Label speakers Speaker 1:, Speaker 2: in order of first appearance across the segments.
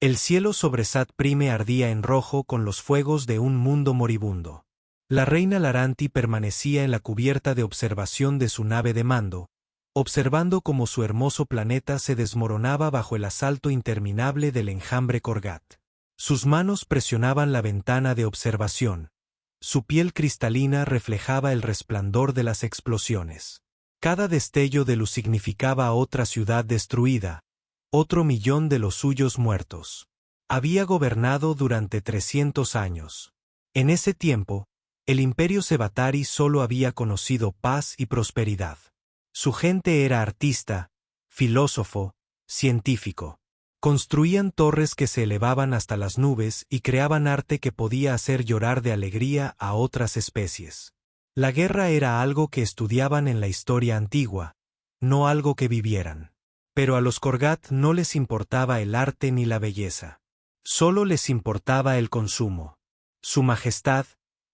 Speaker 1: El cielo sobre Sat Prime ardía en rojo con los fuegos de un mundo moribundo. La reina Laranti permanecía en la cubierta de observación de su nave de mando, observando cómo su hermoso planeta se desmoronaba bajo el asalto interminable del enjambre Korgat. Sus manos presionaban la ventana de observación. Su piel cristalina reflejaba el resplandor de las explosiones. Cada destello de luz significaba otra ciudad destruida, otro millón de los suyos muertos. Había gobernado durante 300 años. En ese tiempo, el imperio Sebatari solo había conocido paz y prosperidad. Su gente era artista, filósofo, científico. Construían torres que se elevaban hasta las nubes y creaban arte que podía hacer llorar de alegría a otras especies. La guerra era algo que estudiaban en la historia antigua, no algo que vivieran. Pero a los Korgat no les importaba el arte ni la belleza. Solo les importaba el consumo. Su Majestad,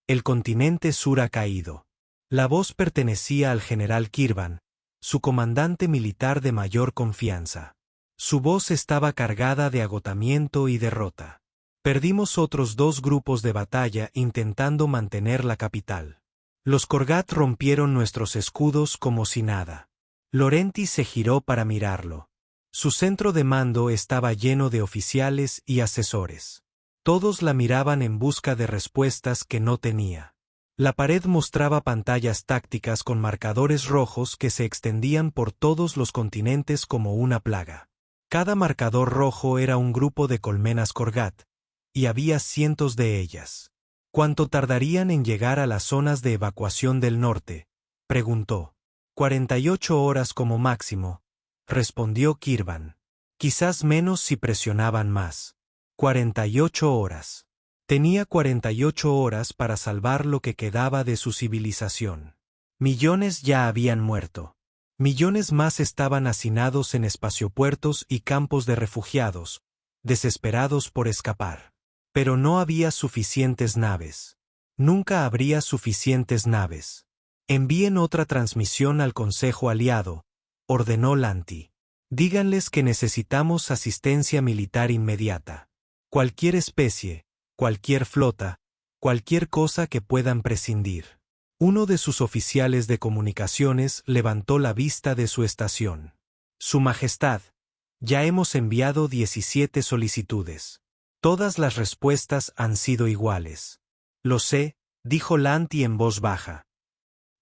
Speaker 1: el continente sur ha caído. La voz pertenecía al general Kirvan, su comandante militar de mayor confianza. Su voz estaba cargada de agotamiento y derrota. Perdimos otros 2 grupos de batalla intentando mantener la capital. Los Korgat rompieron nuestros escudos como si nada. Laurenti se giró para mirarlo. Su centro de mando estaba lleno de oficiales y asesores. Todos la miraban en busca de respuestas que no tenía. La pared mostraba pantallas tácticas con marcadores rojos que se extendían por todos los continentes como una plaga. Cada marcador rojo era un grupo de colmenas Korgat, y había cientos de ellas. ¿Cuánto tardarían en llegar a las zonas de evacuación del norte?, preguntó. 48 horas como máximo, respondió Kirvan. Quizás menos si presionaban más. 48 horas. Tenía 48 horas para salvar lo que quedaba de su civilización. Millones ya habían muerto. Millones más estaban hacinados en espaciopuertos y campos de refugiados, desesperados por escapar. Pero no había suficientes naves. Nunca habría suficientes naves. Envíen otra transmisión al Consejo Aliado, ordenó Lanti. Díganles que necesitamos asistencia militar inmediata. Cualquier especie, cualquier flota, cualquier cosa que puedan prescindir. Uno de sus oficiales de comunicaciones levantó la vista de su estación. Su Majestad, ya hemos enviado 17 solicitudes. Todas las respuestas han sido iguales. Lo sé, dijo Lanti en voz baja.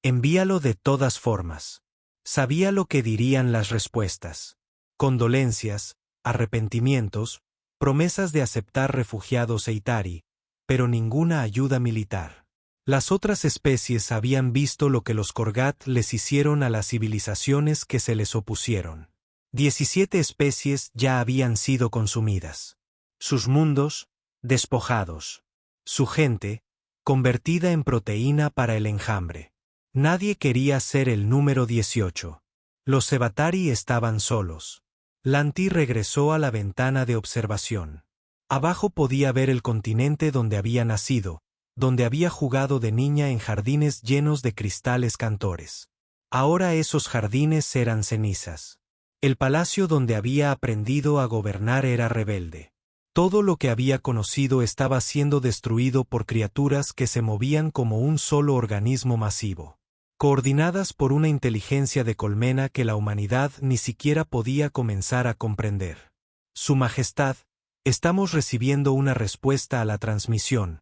Speaker 1: Envíalo de todas formas. Sabía lo que dirían las respuestas. Condolencias, arrepentimientos, promesas de aceptar refugiados e Itari, pero ninguna ayuda militar. Las otras especies habían visto lo que los Korgat les hicieron a las civilizaciones que se les opusieron. 17 especies ya habían sido consumidas. Sus mundos, despojados. Su gente, convertida en proteína para el enjambre. Nadie quería ser el número 18. Los Sebatari estaban solos. Lanti regresó a la ventana de observación. Abajo podía ver el continente donde había nacido, donde había jugado de niña en jardines llenos de cristales cantores. Ahora esos jardines eran cenizas. El palacio donde había aprendido a gobernar era rebelde. Todo lo que había conocido estaba siendo destruido por criaturas que se movían como un solo organismo masivo, coordinadas por una inteligencia de colmena que la humanidad ni siquiera podía comenzar a comprender. Su Majestad, estamos recibiendo una respuesta a la transmisión,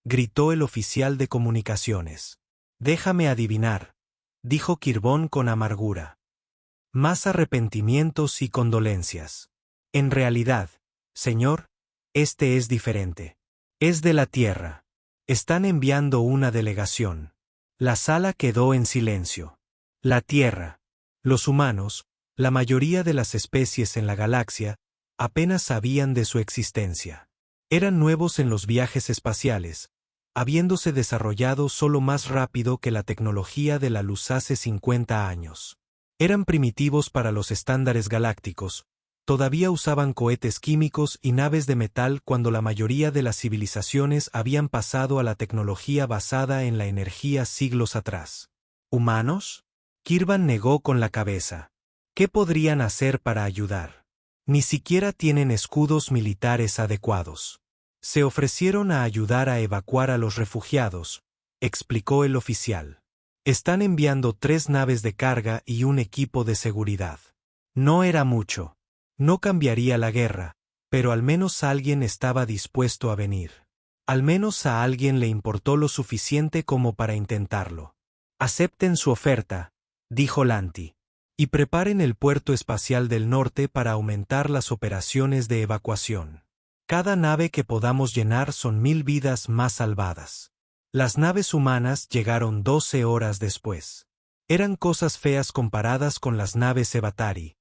Speaker 1: gritó el oficial de comunicaciones. Déjame adivinar, dijo Kirvan con amargura. Más arrepentimientos y condolencias. En realidad, señor, este es diferente. Es de la Tierra. Están enviando una delegación. La sala quedó en silencio. La Tierra. Los humanos, la mayoría de las especies en la galaxia, apenas sabían de su existencia. Eran nuevos en los viajes espaciales, habiéndose desarrollado solo más rápido que la tecnología de la luz hace 50 años. Eran primitivos para los estándares galácticos, todavía usaban cohetes químicos y naves de metal cuando la mayoría de las civilizaciones habían pasado a la tecnología basada en la energía siglos atrás. ¿Humanos? Kirvan negó con la cabeza. ¿Qué podrían hacer para ayudar? Ni siquiera tienen escudos militares adecuados. Se ofrecieron a ayudar a evacuar a los refugiados, explicó el oficial. Están enviando 3 naves de carga y un equipo de seguridad. No era mucho. No cambiaría la guerra, pero al menos alguien estaba dispuesto a venir. Al menos a alguien le importó lo suficiente como para intentarlo. Acepten su oferta, dijo Lanti. Y preparen el puerto espacial del norte para aumentar las operaciones de evacuación. Cada nave que podamos llenar son 1000 vidas más salvadas. Las naves humanas llegaron 12 horas después. Eran cosas feas comparadas con las naves Evatari,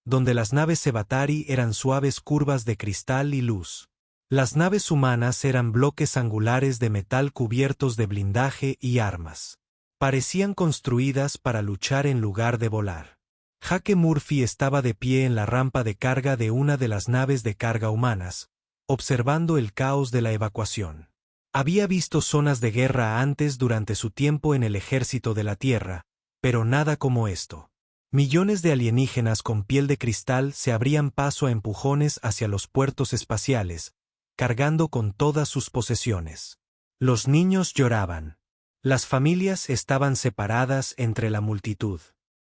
Speaker 1: donde las naves Evatari eran suaves curvas de cristal y luz. Las naves humanas eran bloques angulares de metal cubiertos de blindaje y armas. Parecían construidas para luchar en lugar de volar. Jake Murphy estaba de pie en la rampa de carga de una de las naves de carga humanas, observando el caos de la evacuación. Había visto zonas de guerra antes durante su tiempo en el ejército de la Tierra, pero nada como esto. Millones de alienígenas con piel de cristal se abrían paso a empujones hacia los puertos espaciales, cargando con todas sus posesiones. Los niños lloraban. Las familias estaban separadas entre la multitud.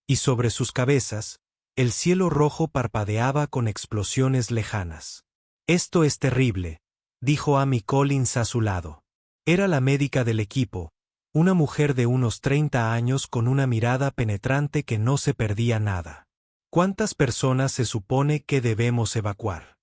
Speaker 1: Y sobre sus cabezas, el cielo rojo parpadeaba con explosiones lejanas. Esto es terrible, dijo Amy Collins a su lado. Era la médica del equipo, una mujer de unos 30 años con una mirada penetrante que no se perdía nada. ¿Cuántas personas se supone que debemos evacuar?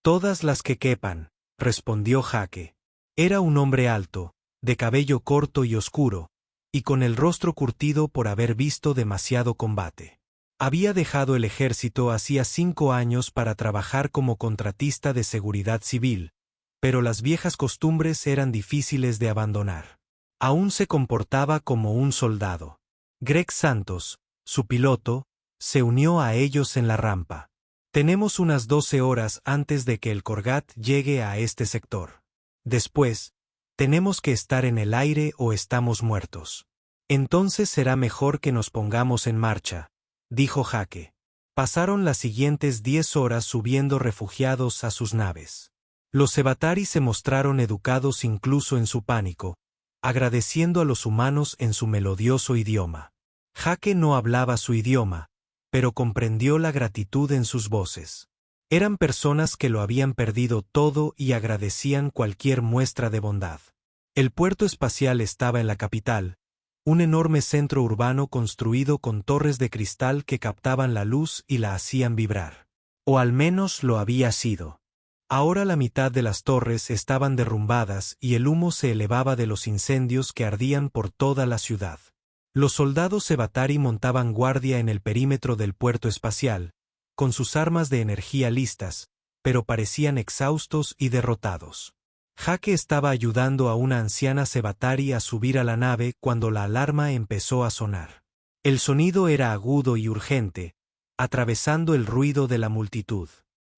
Speaker 1: Todas las que quepan, respondió Jake. Era un hombre alto, de cabello corto y oscuro, y con el rostro curtido por haber visto demasiado combate. Había dejado el ejército hacía 5 años para trabajar como contratista de seguridad civil, pero las viejas costumbres eran difíciles de abandonar. Aún se comportaba como un soldado. Greg Santos, su piloto, se unió a ellos en la rampa. Tenemos unas 12 horas antes de que el Korgat llegue a este sector. Después, tenemos que estar en el aire o estamos muertos. Entonces será mejor que nos pongamos en marcha, dijo Jake. Pasaron las siguientes 10 horas subiendo refugiados a sus naves. Los Evatari se mostraron educados incluso en su pánico, agradeciendo a los humanos en su melodioso idioma. Jake no hablaba su idioma, pero comprendió la gratitud en sus voces. Eran personas que lo habían perdido todo y agradecían cualquier muestra de bondad. El puerto espacial estaba en la capital, un enorme centro urbano construido con torres de cristal que captaban la luz y la hacían vibrar. O al menos lo había sido. Ahora la mitad de las torres estaban derrumbadas y el humo se elevaba de los incendios que ardían por toda la ciudad. Los soldados Evatari montaban guardia en el perímetro del puerto espacial, con sus armas de energía listas, pero parecían exhaustos y derrotados. Jake estaba ayudando a una anciana Evatari a subir a la nave cuando la alarma empezó a sonar. El sonido era agudo y urgente, atravesando el ruido de la multitud.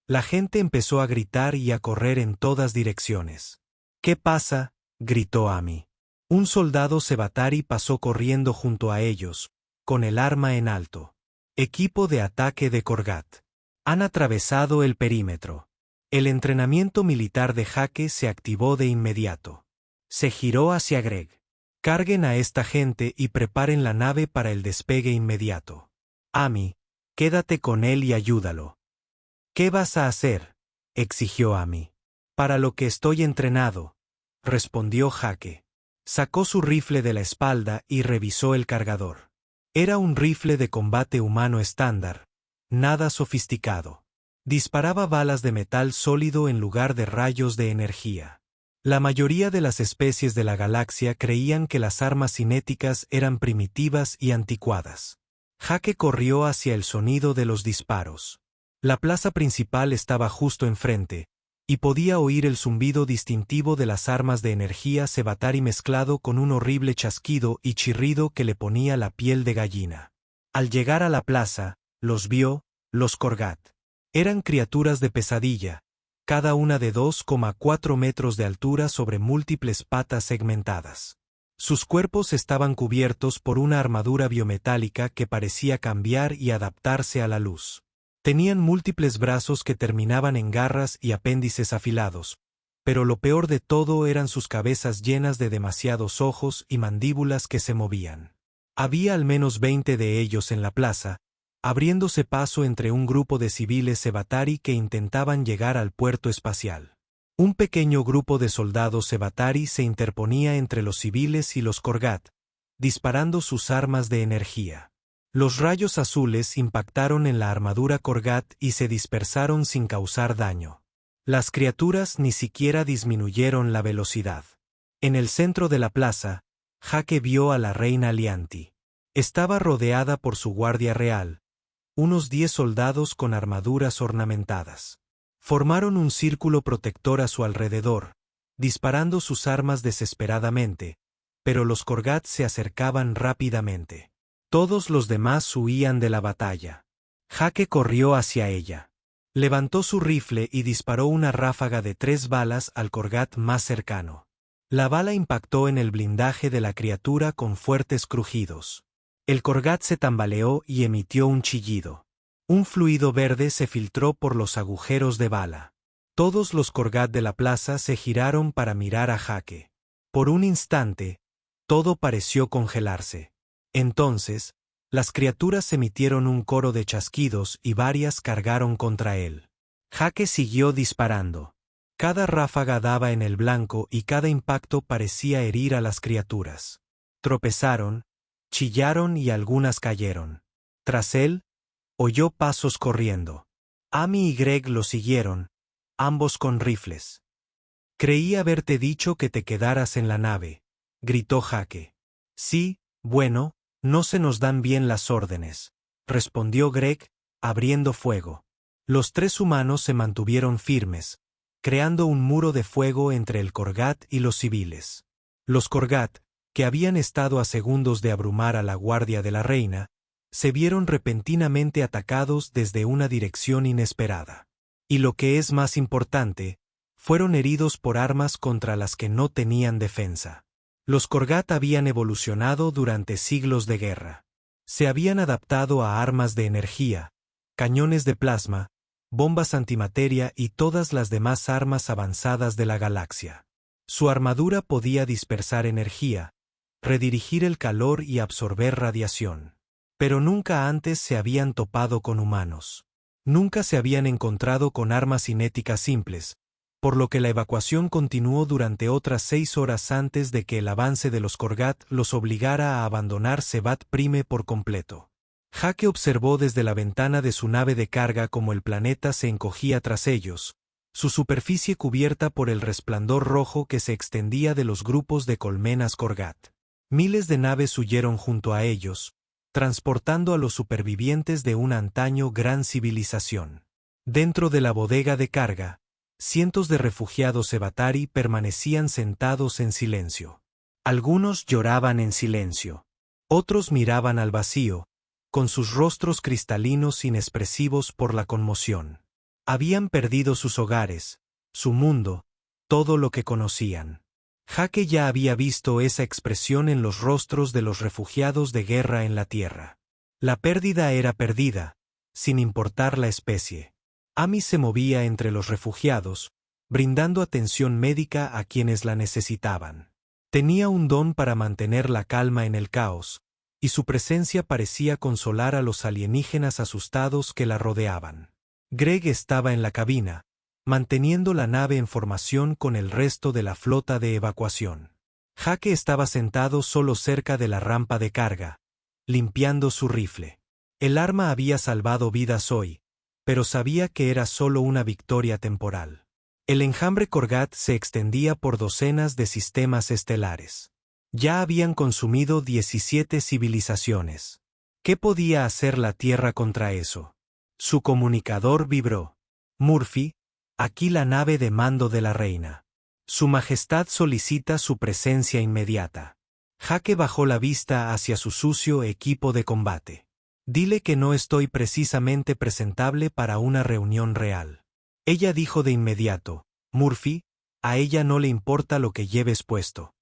Speaker 1: La gente empezó a gritar y a correr en todas direcciones. ¿Qué pasa?, gritó Amy. Un soldado Evatari pasó corriendo junto a ellos, con el arma en alto. Equipo de ataque de Korgat. Han atravesado el perímetro. El entrenamiento militar de Jake se activó de inmediato. Se giró hacia Greg. Carguen a esta gente y preparen la nave para el despegue inmediato. Amy, quédate con él y ayúdalo. ¿Qué vas a hacer?, exigió Amy. Para lo que estoy entrenado, respondió Jake. Sacó su rifle de la espalda y revisó el cargador. Era un rifle de combate humano estándar, nada sofisticado. Disparaba balas de metal sólido en lugar de rayos de energía. La mayoría de las especies de la galaxia creían que las armas cinéticas eran primitivas y anticuadas. Jake corrió hacia el sonido de los disparos. La plaza principal estaba justo enfrente, y podía oír el zumbido distintivo de las armas de energía Evatari mezclado con un horrible chasquido y chirrido que le ponía la piel de gallina. Al llegar a la plaza, los vio, los Korgat. Eran criaturas de pesadilla, cada una de 2,4 metros de altura sobre múltiples patas segmentadas. Sus cuerpos estaban cubiertos por una armadura biometálica que parecía cambiar y adaptarse a la luz. Tenían múltiples brazos que terminaban en garras y apéndices afilados, pero lo peor de todo eran sus cabezas llenas de demasiados ojos y mandíbulas que se movían. Había al menos 20 de ellos en la plaza, abriéndose paso entre un grupo de civiles Sevatari que intentaban llegar al puerto espacial. Un pequeño grupo de soldados Sevatari se interponía entre los civiles y los Korgat, disparando sus armas de energía. Los rayos azules impactaron en la armadura Korgat y se dispersaron sin causar daño. Las criaturas ni siquiera disminuyeron la velocidad. En el centro de la plaza, Jake vio a la reina Lianti. Estaba rodeada por su guardia real, unos 10 soldados con armaduras ornamentadas. Formaron un círculo protector a su alrededor, disparando sus armas desesperadamente, pero los Korgat se acercaban rápidamente. Todos los demás huían de la batalla. Jake corrió hacia ella. Levantó su rifle y disparó una ráfaga de 3 balas al Korgat más cercano. La bala impactó en el blindaje de la criatura con fuertes crujidos. El Korgat se tambaleó y emitió un chillido. Un fluido verde se filtró por los agujeros de bala. Todos los Korgat de la plaza se giraron para mirar a Jake. Por un instante, todo pareció congelarse. Entonces, las criaturas emitieron un coro de chasquidos y varias cargaron contra él. Jake siguió disparando. Cada ráfaga daba en el blanco y cada impacto parecía herir a las criaturas. Tropezaron, chillaron y algunas cayeron. Tras él, oyó pasos corriendo. Amy y Greg lo siguieron, ambos con rifles. «Creí haberte dicho que te quedaras en la nave», gritó Jake. «Sí, bueno, no se nos dan bien las órdenes», respondió Greg, abriendo fuego. Los 3 humanos se mantuvieron firmes, creando un muro de fuego entre el Korgat y los civiles. Los Korgat, que habían estado a segundos de abrumar a la guardia de la reina, se vieron repentinamente atacados desde una dirección inesperada. Y lo que es más importante, fueron heridos por armas contra las que no tenían defensa. Los Korgat habían evolucionado durante siglos de guerra. Se habían adaptado a armas de energía, cañones de plasma, bombas antimateria y todas las demás armas avanzadas de la galaxia. Su armadura podía dispersar energía, redirigir el calor y absorber radiación. Pero nunca antes se habían topado con humanos. Nunca se habían encontrado con armas cinéticas simples, por lo que la evacuación continuó durante otras 6 horas antes de que el avance de los Korgat los obligara a abandonar Sevat Prime por completo. Jake observó desde la ventana de su nave de carga cómo el planeta se encogía tras ellos, su superficie cubierta por el resplandor rojo que se extendía de los grupos de colmenas Korgat. Miles de naves huyeron junto a ellos, transportando a los supervivientes de una antaño gran civilización. Dentro de la bodega de carga, cientos de refugiados Sevatari permanecían sentados en silencio. Algunos lloraban en silencio. Otros miraban al vacío, con sus rostros cristalinos inexpresivos por la conmoción. Habían perdido sus hogares, su mundo, todo lo que conocían. Jake ya había visto esa expresión en los rostros de los refugiados de guerra en la Tierra. La pérdida era perdida, sin importar la especie. Amy se movía entre los refugiados, brindando atención médica a quienes la necesitaban. Tenía un don para mantener la calma en el caos, y su presencia parecía consolar a los alienígenas asustados que la rodeaban. Greg estaba en la cabina, manteniendo la nave en formación con el resto de la flota de evacuación. Jake estaba sentado solo cerca de la rampa de carga, limpiando su rifle. El arma había salvado vidas hoy, pero sabía que era solo una victoria temporal. El enjambre Korgat se extendía por docenas de sistemas estelares. Ya habían consumido 17 civilizaciones. ¿Qué podía hacer la Tierra contra eso? Su comunicador vibró. «Murphy, aquí la nave de mando de la reina. Su Majestad solicita su presencia inmediata». Jake bajó la vista hacia su sucio equipo de combate. «Dile que no estoy precisamente presentable para una reunión real». Ella dijo de inmediato: «Murphy, a ella no le importa lo que lleves puesto».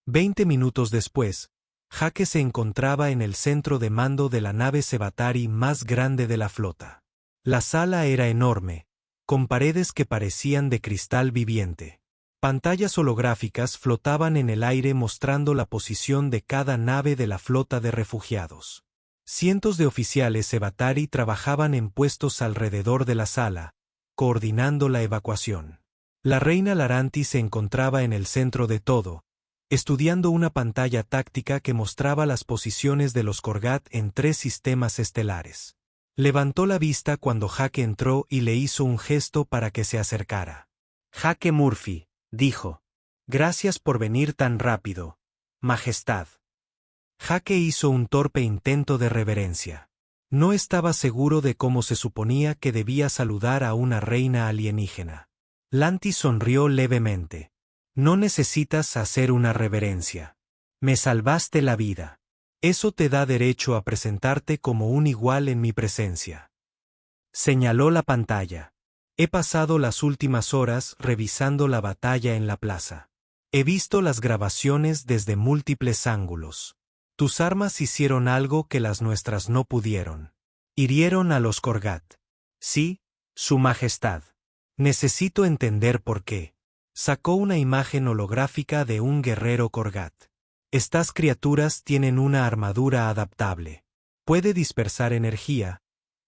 Speaker 1: 20 minutos después, Jake se encontraba en el centro de mando de la nave Sevatari más grande de la flota. La sala era enorme, con paredes que parecían de cristal viviente. Pantallas holográficas flotaban en el aire mostrando la posición de cada nave de la flota de refugiados. Cientos de oficiales Evatari trabajaban en puestos alrededor de la sala, coordinando la evacuación. La reina Laranti se encontraba en el centro de todo, estudiando una pantalla táctica que mostraba las posiciones de los Korgat en 3 sistemas estelares. Levantó la vista cuando Jake entró y le hizo un gesto para que se acercara. «Jake Murphy», dijo. «Gracias por venir tan rápido, Majestad». Jake hizo un torpe intento de reverencia. No estaba seguro de cómo se suponía que debía saludar a una reina alienígena. Lanti sonrió levemente. «No necesitas hacer una reverencia. Me salvaste la vida. Eso te da derecho a presentarte como un igual en mi presencia». Señaló la pantalla. «He pasado las últimas horas revisando la batalla en la plaza. He visto las grabaciones desde múltiples ángulos. Tus armas hicieron algo que las nuestras no pudieron. Hirieron a los Korgat. Sí, Su Majestad. Necesito entender por qué». Sacó una imagen holográfica de un guerrero Korgat. «Estas criaturas tienen una armadura adaptable. Puede dispersar energía,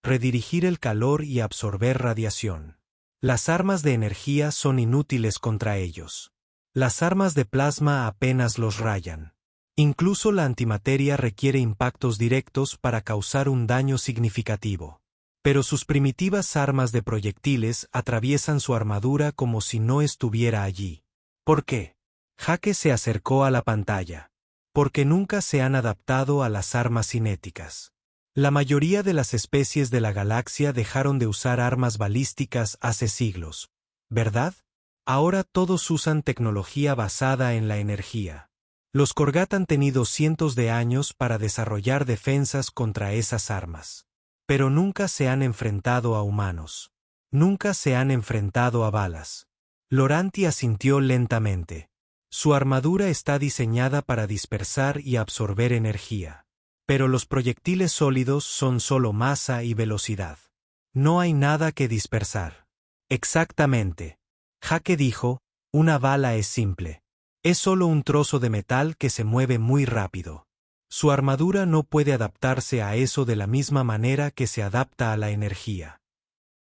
Speaker 1: redirigir el calor y absorber radiación. Las armas de energía son inútiles contra ellos. Las armas de plasma apenas los rayan. Incluso la antimateria requiere impactos directos para causar un daño significativo. Pero sus primitivas armas de proyectiles atraviesan su armadura como si no estuviera allí. ¿Por qué?». Jake se acercó a la pantalla. «Porque nunca se han adaptado a las armas cinéticas. La mayoría de las especies de la galaxia dejaron de usar armas balísticas hace siglos, ¿verdad? Ahora todos usan tecnología basada en la energía. Los Korgat han tenido cientos de años para desarrollar defensas contra esas armas. Pero nunca se han enfrentado a humanos. Nunca se han enfrentado a balas». Loranti asintió lentamente. «Su armadura está diseñada para dispersar y absorber energía. Pero los proyectiles sólidos son solo masa y velocidad. No hay nada que dispersar». «Exactamente», Jake dijo, «una bala es simple. Es solo un trozo de metal que se mueve muy rápido. Su armadura no puede adaptarse a eso de la misma manera que se adapta a la energía».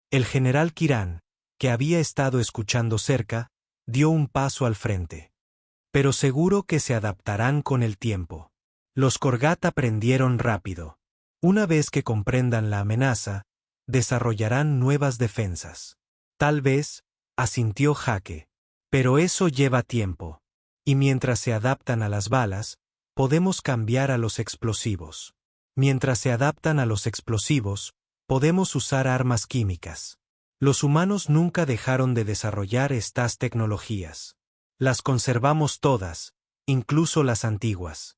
Speaker 1: El general Kiran, que había estado escuchando cerca, dio un paso al frente. «Pero seguro que se adaptarán con el tiempo. Los Korgat aprendieron rápido. Una vez que comprendan la amenaza, desarrollarán nuevas defensas». «Tal vez», asintió Jake. «Pero eso lleva tiempo. Y mientras se adaptan a las balas, podemos cambiar a los explosivos. Mientras se adaptan a los explosivos, podemos usar armas químicas. Los humanos nunca dejaron de desarrollar estas tecnologías. Las conservamos todas, incluso las antiguas».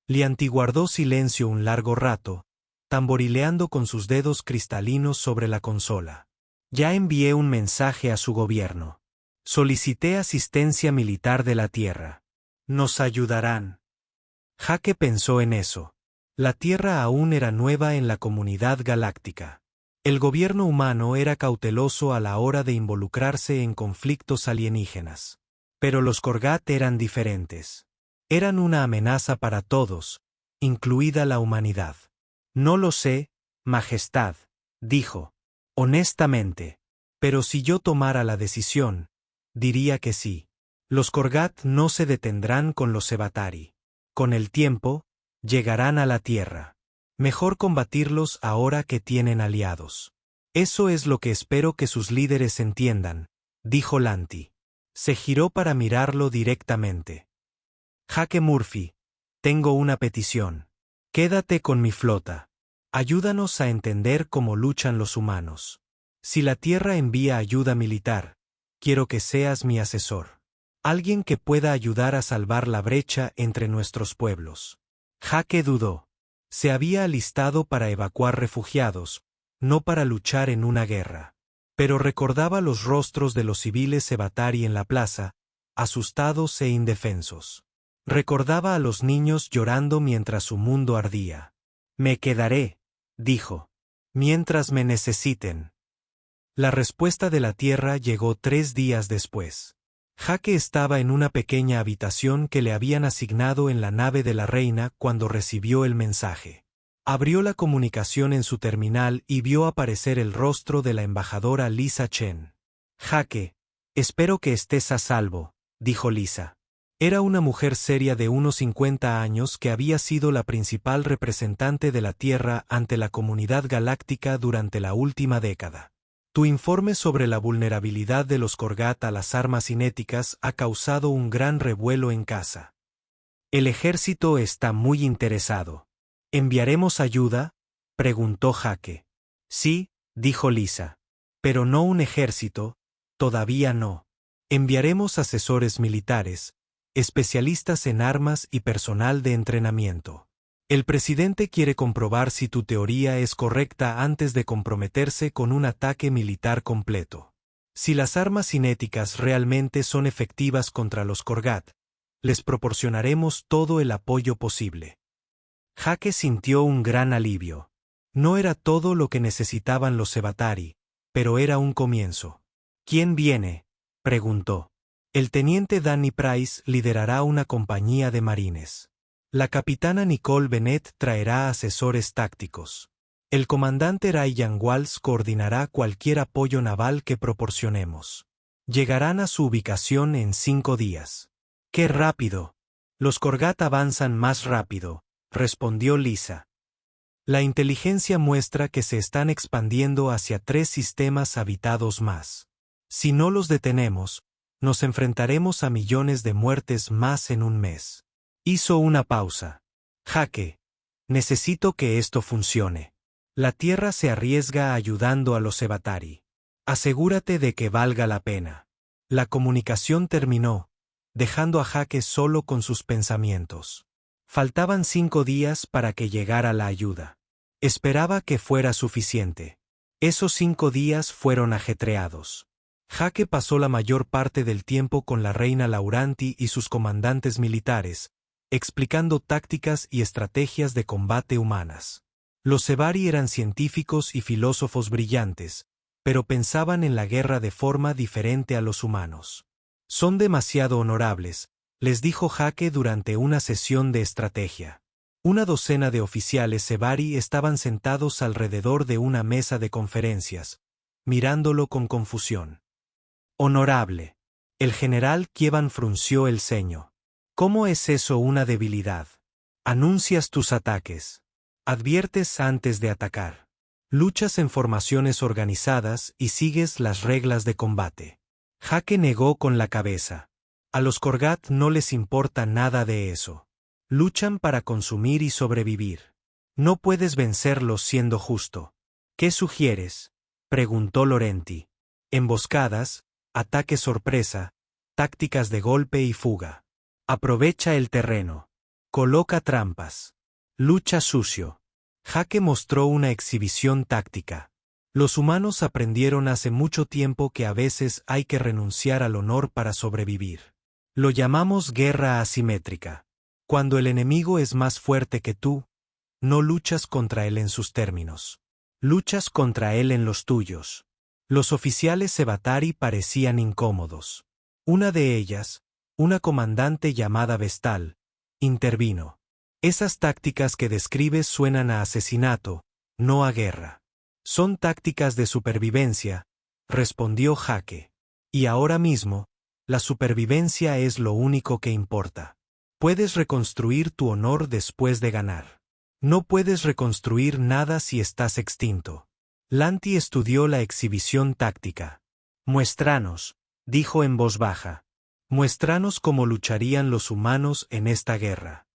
Speaker 1: Lianti guardó silencio un largo rato, tamborileando con sus dedos cristalinos sobre la consola. «Ya envié un mensaje a su gobierno. Solicité asistencia militar de la Tierra. Nos ayudarán». Jake pensó en eso. La Tierra aún era nueva en la comunidad galáctica. El gobierno humano era cauteloso a la hora de involucrarse en conflictos alienígenas. Pero los Korgat eran diferentes. Eran una amenaza para todos, incluida la humanidad. «No lo sé, Majestad», dijo. «Honestamente. Pero si yo tomara la decisión, diría que sí. Los Korgat no se detendrán con los Evatari. Con el tiempo, llegarán a la Tierra. Mejor combatirlos ahora que tienen aliados. Eso es lo que espero que sus líderes entiendan», dijo Lanti. Se giró para mirarlo directamente. «Jake Murphy, tengo una petición. Quédate con mi flota. Ayúdanos a entender cómo luchan los humanos. Si la Tierra envía ayuda militar, quiero que seas mi asesor. Alguien que pueda ayudar a salvar la brecha entre nuestros pueblos». Jake dudó. Se había alistado para evacuar refugiados, no para luchar en una guerra. Pero recordaba los rostros de los civiles Evatari en la plaza, asustados e indefensos. Recordaba a los niños llorando mientras su mundo ardía. «Me quedaré», dijo. mientras me necesiten. La respuesta de la Tierra llegó 3 días después. Jake estaba en una pequeña habitación que le habían asignado en la nave de la reina cuando recibió el mensaje. Abrió la comunicación en su terminal y vio aparecer el rostro de la embajadora Lisa Chen. Jake, espero que estés a salvo, dijo Lisa. Era una mujer seria de unos 50 años que había sido la principal representante de la Tierra ante la comunidad galáctica durante la última década. Tu informe sobre la vulnerabilidad de los Korgat a las armas cinéticas ha causado un gran revuelo en casa. El ejército está muy interesado. ¿Enviaremos ayuda?, preguntó Jake. Sí, dijo Lisa. Pero no un ejército, todavía no. Enviaremos asesores militares, especialistas en armas y personal de entrenamiento. El presidente quiere comprobar si tu teoría es correcta antes de comprometerse con un ataque militar completo. Si las armas cinéticas realmente son efectivas contra los Korgat, les proporcionaremos todo el apoyo posible. Jake sintió un gran alivio. No era todo lo que necesitaban los Sevatari, pero era un comienzo. ¿Quién viene?, preguntó. El teniente Danny Price liderará una compañía de marines. La capitana Nicole Bennett traerá asesores tácticos. El comandante Ryan Walls coordinará cualquier apoyo naval que proporcionemos. Llegarán a su ubicación en 5 días. ¡Qué rápido! Los Korgat avanzan más rápido, respondió Lisa. La inteligencia muestra que se están expandiendo hacia 3 sistemas habitados más. Si no los detenemos, nos enfrentaremos a millones de muertes más en un mes. Hizo una pausa. Jake, necesito que esto funcione. La Tierra se arriesga ayudando a los Sevatari. Asegúrate de que valga la pena. La comunicación terminó, dejando a Jake solo con sus pensamientos. Faltaban 5 días para que llegara la ayuda. Esperaba que fuera suficiente. Esos 5 días fueron ajetreados. Jake pasó la mayor parte del tiempo con la reina Lauranti y sus comandantes militares, explicando tácticas y estrategias de combate humanas. Los Sevari eran científicos y filósofos brillantes, pero pensaban en la guerra de forma diferente a los humanos. Son demasiado honorables, les dijo Jake durante una sesión de estrategia. Una docena de oficiales Sevari estaban sentados alrededor de una mesa de conferencias, mirándolo con confusión. Honorable. El general Kievan frunció el ceño. ¿Cómo es eso una debilidad? Anuncias tus ataques. Adviertes antes de atacar. Luchas en formaciones organizadas y sigues las reglas de combate. Jake negó con la cabeza. A los Korgat no les importa nada de eso. Luchan para consumir y sobrevivir. No puedes vencerlos siendo justo. ¿Qué sugieres?, preguntó Laurenti. Emboscadas, ataque sorpresa, tácticas de golpe y fuga. Aprovecha el terreno. Coloca trampas. Lucha sucio. Jake mostró una exhibición táctica. Los humanos aprendieron hace mucho tiempo que a veces hay que renunciar al honor para sobrevivir. Lo llamamos guerra asimétrica. Cuando el enemigo es más fuerte que tú, no luchas contra él en sus términos. Luchas contra él en los tuyos. Los oficiales Sevatari parecían incómodos. Una de ellas, una comandante llamada Vestal, intervino. Esas tácticas que describes suenan a asesinato, no a guerra. Son tácticas de supervivencia, respondió Jake. Y ahora mismo, la supervivencia es lo único que importa. Puedes reconstruir tu honor después de ganar. No puedes reconstruir nada si estás extinto. Lanti estudió la exhibición táctica. Muéstranos, dijo en voz baja. Muéstranos cómo lucharían los humanos en esta guerra.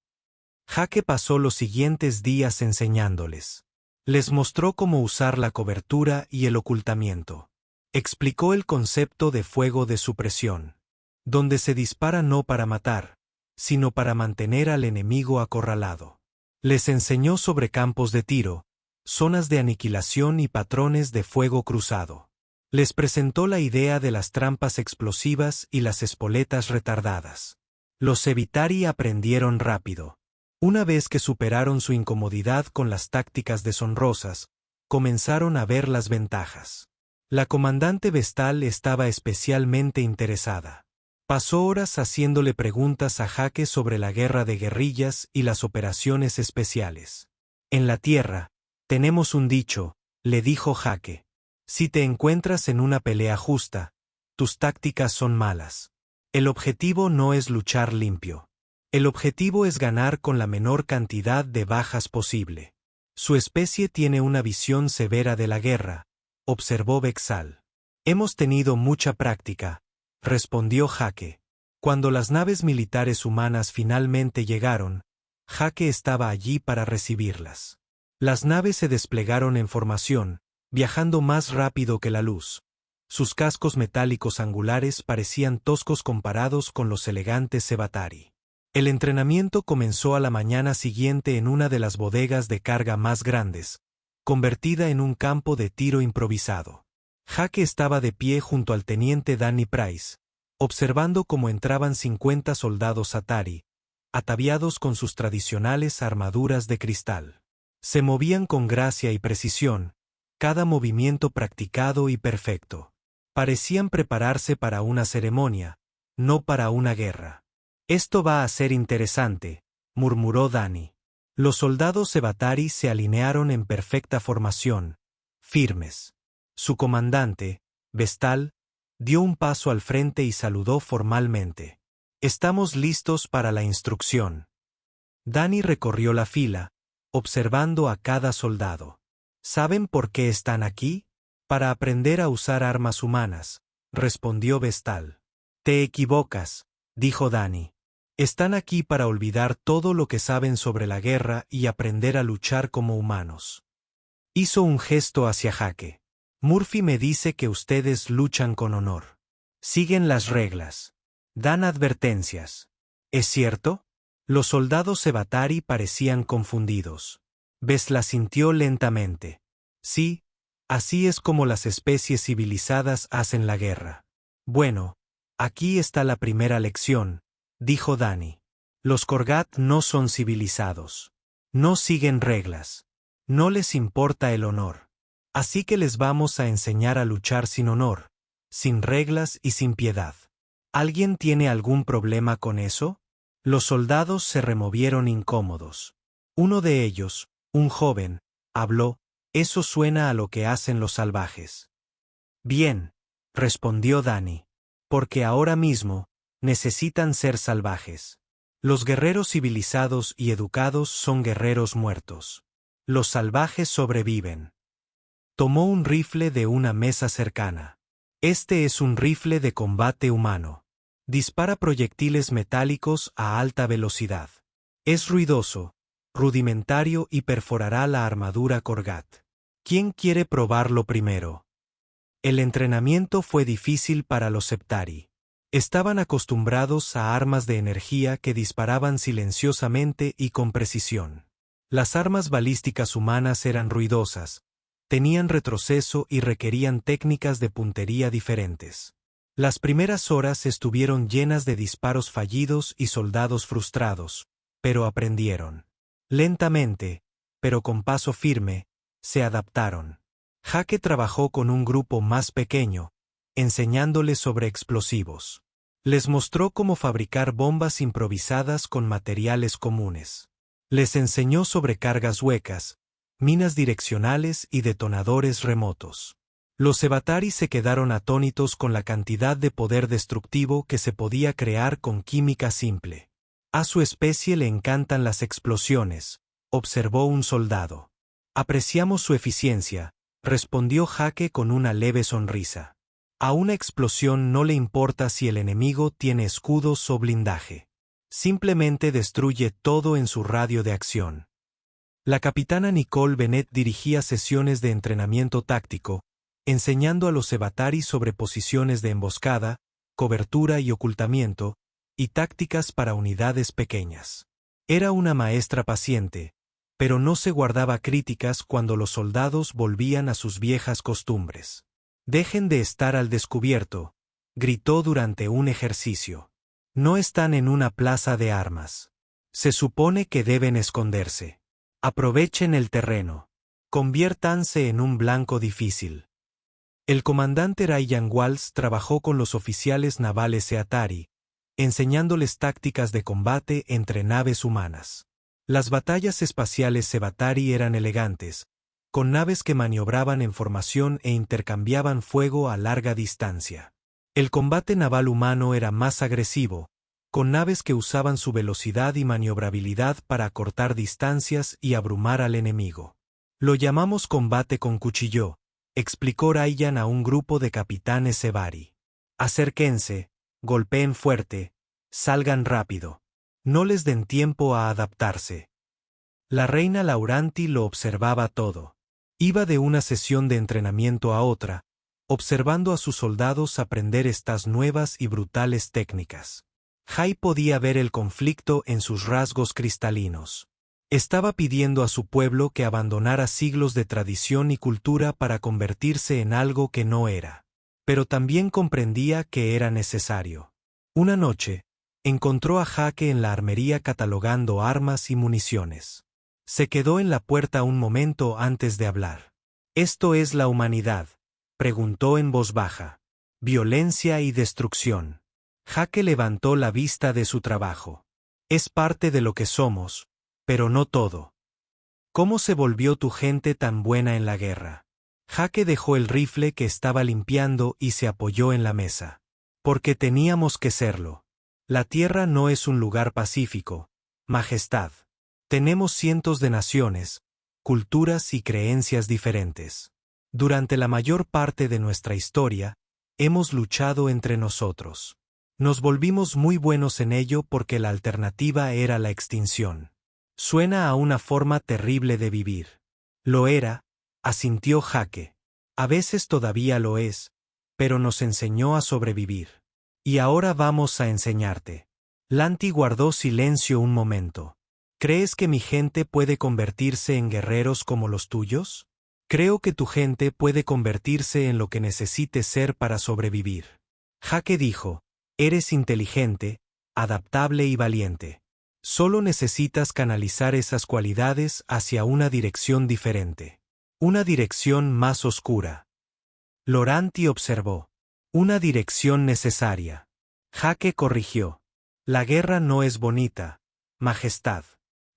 Speaker 1: Jake pasó los siguientes días enseñándoles. Les mostró cómo usar la cobertura y el ocultamiento. Explicó el concepto de fuego de supresión, donde se dispara no para matar, sino para mantener al enemigo acorralado. Les enseñó sobre campos de tiro, zonas de aniquilación y patrones de fuego cruzado. Les presentó la idea de las trampas explosivas y las espoletas retardadas. Los Sevatari aprendieron rápido. Una vez que superaron su incomodidad con las tácticas deshonrosas, comenzaron a ver las ventajas. La comandante Vestal estaba especialmente interesada. Pasó horas haciéndole preguntas a Jake sobre la guerra de guerrillas y las operaciones especiales. En la tierra, tenemos un dicho, le dijo Jake. Si te encuentras en una pelea justa, tus tácticas son malas. El objetivo no es luchar limpio. El objetivo es ganar con la menor cantidad de bajas posible. Su especie tiene una visión severa de la guerra, observó Vestal. Hemos tenido mucha práctica, respondió Jake. Cuando las naves militares humanas finalmente llegaron, Jake estaba allí para recibirlas. Las naves se desplegaron en formación, viajando más rápido que la luz. Sus cascos metálicos angulares parecían toscos comparados con los elegantes Sevatari. El entrenamiento comenzó a la mañana siguiente en una de las bodegas de carga más grandes, convertida en un campo de tiro improvisado. Jake estaba de pie junto al teniente Danny Price, observando cómo entraban 50 soldados Atari, ataviados con sus tradicionales armaduras de cristal. Se movían con gracia y precisión, cada movimiento practicado y perfecto. Parecían prepararse para una ceremonia, no para una guerra. Esto va a ser interesante, murmuró Danny. Los soldados Sevatari se alinearon en perfecta formación, firmes. Su comandante, Vestal, dio un paso al frente y saludó formalmente. Estamos listos para la instrucción. Danny recorrió la fila, observando a cada soldado. ¿Saben por qué están aquí? Para aprender a usar armas humanas, respondió Vestal. Te equivocas, dijo Danny. Están aquí para olvidar todo lo que saben sobre la guerra y aprender a luchar como humanos. Hizo un gesto hacia Jake. Murphy me dice que ustedes luchan con honor. Siguen las reglas. Dan advertencias. ¿Es cierto? Los soldados Sevatari parecían confundidos. Vestal sintió lentamente. Sí, así es como las especies civilizadas hacen la guerra. Bueno, aquí está la primera lección, dijo Danny. Los Korgat no son civilizados. No siguen reglas. No les importa el honor. Así que les vamos a enseñar a luchar sin honor, sin reglas y sin piedad. ¿Alguien tiene algún problema con eso? Los soldados se removieron incómodos. Uno de ellos, un joven, habló. Eso suena a lo que hacen los salvajes. Bien, respondió Danny. Porque ahora mismo, necesitan ser salvajes. Los guerreros civilizados y educados son guerreros muertos. Los salvajes sobreviven. Tomó un rifle de una mesa cercana. Este es un rifle de combate humano. Dispara proyectiles metálicos a alta velocidad. Es ruidoso, rudimentario y perforará la armadura Korgat. ¿Quién quiere probarlo primero? El entrenamiento fue difícil para los Septari. Estaban acostumbrados a armas de energía que disparaban silenciosamente y con precisión. Las armas balísticas humanas eran ruidosas, tenían retroceso y requerían técnicas de puntería diferentes. Las primeras horas estuvieron llenas de disparos fallidos y soldados frustrados, pero aprendieron. Lentamente, pero con paso firme, se adaptaron. Jake trabajó con un grupo más pequeño, enseñándoles sobre explosivos. Les mostró cómo fabricar bombas improvisadas con materiales comunes. Les enseñó sobre cargas huecas, minas direccionales y detonadores remotos. Los Sevatari se quedaron atónitos con la cantidad de poder destructivo que se podía crear con química simple. A su especie le encantan las explosiones, observó un soldado. Apreciamos su eficiencia, respondió Jake con una leve sonrisa. A una explosión no le importa si el enemigo tiene escudos o blindaje. Simplemente destruye todo en su radio de acción. La capitana Nicole Bennett dirigía sesiones de entrenamiento táctico, enseñando a los Sevatari sobre posiciones de emboscada, cobertura y ocultamiento, y tácticas para unidades pequeñas. Era una maestra paciente, pero no se guardaba críticas cuando los soldados volvían a sus viejas costumbres. «Dejen de estar al descubierto», gritó durante un ejercicio. «No están en una plaza de armas. Se supone que deben esconderse. Aprovechen el terreno». Conviértanse en un blanco difícil. El comandante Ryan Walsh trabajó con los oficiales navales Seatari, enseñándoles tácticas de combate entre naves humanas. Las batallas espaciales Sevatari eran elegantes, con naves que maniobraban en formación e intercambiaban fuego a larga distancia. El combate naval humano era más agresivo, con naves que usaban su velocidad y maniobrabilidad para acortar distancias y abrumar al enemigo. Lo llamamos combate con cuchillo, explicó Ryan a un grupo de capitanes Sevari. Acérquense, golpeen fuerte, salgan rápido. No les den tiempo a adaptarse. La reina Lauranti lo observaba todo. Iba de una sesión de entrenamiento a otra, observando a sus soldados aprender estas nuevas y brutales técnicas. Jai podía ver el conflicto en sus rasgos cristalinos. Estaba pidiendo a su pueblo que abandonara siglos de tradición y cultura para convertirse en algo que no era. Pero también comprendía que era necesario. Una noche, encontró a Jake en la armería catalogando armas y municiones. Se quedó en la puerta un momento antes de hablar. «¿Esto es la humanidad?», preguntó en voz baja. «Violencia y destrucción». Jake levantó la vista de su trabajo. «Es parte de lo que somos, pero no todo». «¿Cómo se volvió tu gente tan buena en la guerra?». Jake dejó el rifle que estaba limpiando y se apoyó en la mesa. «Porque teníamos que serlo. La Tierra no es un lugar pacífico, Majestad. Tenemos cientos de naciones, culturas y creencias diferentes. Durante la mayor parte de nuestra historia, hemos luchado entre nosotros. Nos volvimos muy buenos en ello porque la alternativa era la extinción. Suena a una forma terrible de vivir». «Lo era», asintió Jake. «A veces todavía lo es, pero nos enseñó a sobrevivir. Y ahora vamos a enseñarte». Lanti guardó silencio un momento. «¿Crees que mi gente puede convertirse en guerreros como los tuyos? Creo que tu gente puede convertirse en lo que necesite ser para sobrevivir». Jake dijo: «Eres inteligente, adaptable y valiente. Solo necesitas canalizar esas cualidades hacia una dirección diferente. Una dirección más oscura». Loranti observó. «Una dirección necesaria». Jake corrigió. «La guerra no es bonita, Majestad.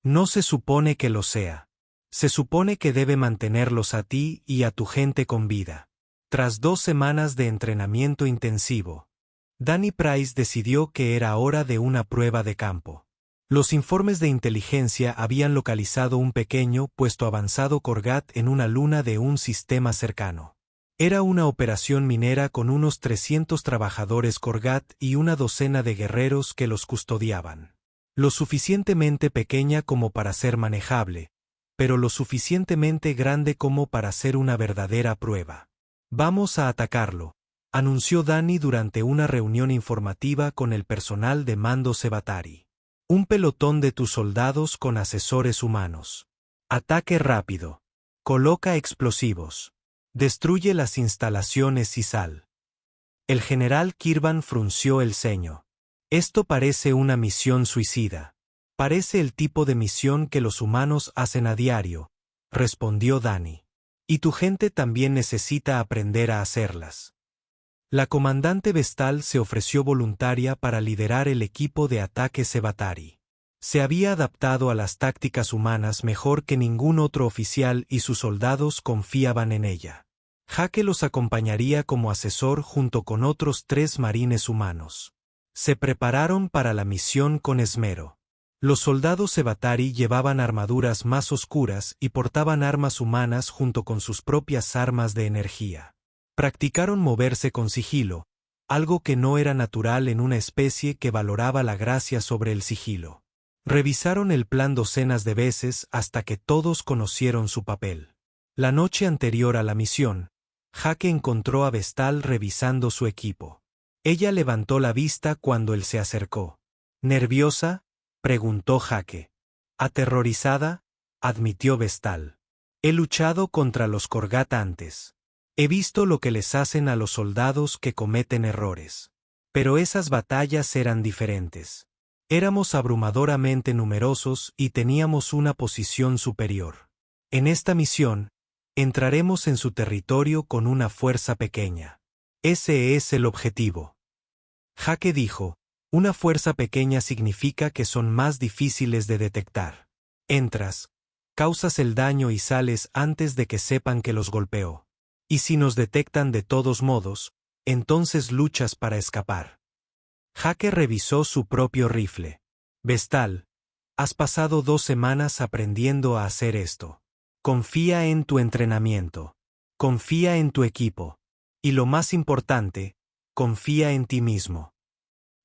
Speaker 1: No se supone que lo sea. Se supone que debe mantenerlos a ti y a tu gente con vida». Tras 2 semanas de entrenamiento intensivo, Danny Price decidió que era hora de una prueba de campo. Los informes de inteligencia habían localizado un pequeño puesto avanzado Korgat en una luna de un sistema cercano. Era una operación minera con unos 300 trabajadores Korgat y una docena de guerreros que los custodiaban. Lo suficientemente pequeña como para ser manejable, pero lo suficientemente grande como para ser una verdadera prueba. «Vamos a atacarlo», anunció Danny durante una reunión informativa con el personal de mando Sevatari. «Un pelotón de tus soldados con asesores humanos. Ataque rápido. Coloca explosivos. Destruye las instalaciones y sal». El general Kirvan frunció el ceño. «Esto parece una misión suicida». «Parece el tipo de misión que los humanos hacen a diario», respondió Danny. «Y tu gente también necesita aprender a hacerlas». La comandante Vestal se ofreció voluntaria para liderar el equipo de ataque Sevatari. Se había adaptado a las tácticas humanas mejor que ningún otro oficial y sus soldados confiaban en ella. Jake los acompañaría como asesor junto con otros 3 marines humanos. Se prepararon para la misión con esmero. Los soldados Sevatari llevaban armaduras más oscuras y portaban armas humanas junto con sus propias armas de energía. Practicaron moverse con sigilo, algo que no era natural en una especie que valoraba la gracia sobre el sigilo. Revisaron el plan docenas de veces hasta que todos conocieron su papel. La noche anterior a la misión, Jake encontró a Vestal revisando su equipo. Ella levantó la vista cuando él se acercó. «¿Nerviosa?», preguntó Jake. «Aterrorizada», admitió Vestal. «He luchado contra los Korgat antes. He visto lo que les hacen a los soldados que cometen errores. Pero esas batallas eran diferentes. Éramos abrumadoramente numerosos y teníamos una posición superior. En esta misión, Entraremos en su territorio con una fuerza pequeña. Ese es el objetivo. Jake dijo, una fuerza pequeña significa que son más difíciles de detectar. Entras, causas el daño y sales antes de que sepan que los golpeó. Y si nos detectan de todos modos, entonces luchas para escapar. Jake revisó su propio rifle. Vestal, has pasado 2 semanas aprendiendo a hacer esto. Confía en tu entrenamiento. Confía en tu equipo. Y lo más importante, confía en ti mismo.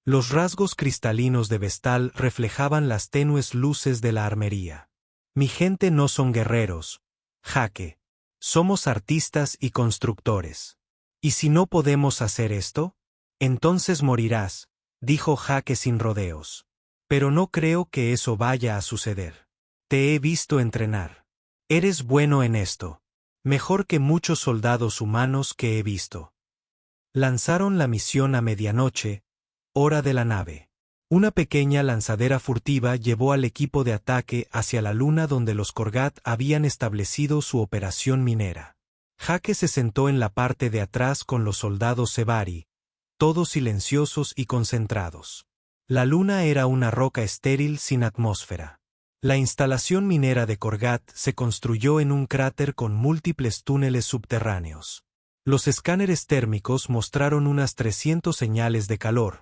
Speaker 1: Los rasgos cristalinos de Vestal reflejaban las tenues luces de la armería. Mi gente no son guerreros, Jake. Somos artistas y constructores. ¿Y si no podemos hacer esto? Entonces morirás, dijo Jake sin rodeos. Pero no creo que eso vaya a suceder. Te he visto entrenar. Eres bueno en esto. Mejor que muchos soldados humanos que he visto. Lanzaron la misión a medianoche, hora de la nave. Una pequeña lanzadera furtiva llevó al equipo de ataque hacia la luna donde los Korgat habían establecido su operación minera. Jake se sentó en la parte de atrás con los soldados Sevari, todos silenciosos y concentrados. La luna era una roca estéril sin atmósfera. La instalación minera de Korgat se construyó en un cráter con múltiples túneles subterráneos. Los escáneres térmicos mostraron unas 300 señales de calor,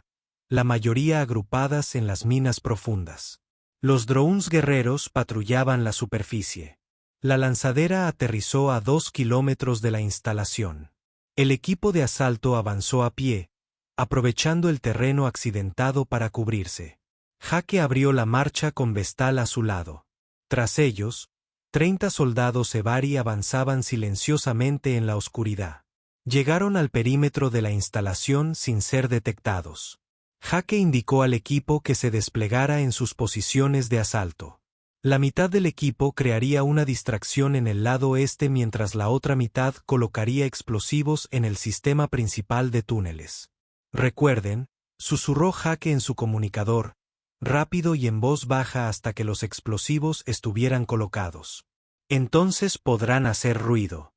Speaker 1: la mayoría agrupadas en las minas profundas. Los drones guerreros patrullaban la superficie. La lanzadera aterrizó a 2 kilómetros de la instalación. El equipo de asalto avanzó a pie, aprovechando el terreno accidentado para cubrirse. Jake abrió la marcha con Vestal a su lado. Tras ellos, 30 soldados Sevari avanzaban silenciosamente en la oscuridad. Llegaron al perímetro de la instalación sin ser detectados. Jake indicó al equipo que se desplegara en sus posiciones de asalto. La mitad del equipo crearía una distracción en el lado este mientras la otra mitad colocaría explosivos en el sistema principal de túneles. Recuerden, susurró Jake en su comunicador, rápido y en voz baja hasta que los explosivos estuvieran colocados. Entonces podrán hacer ruido.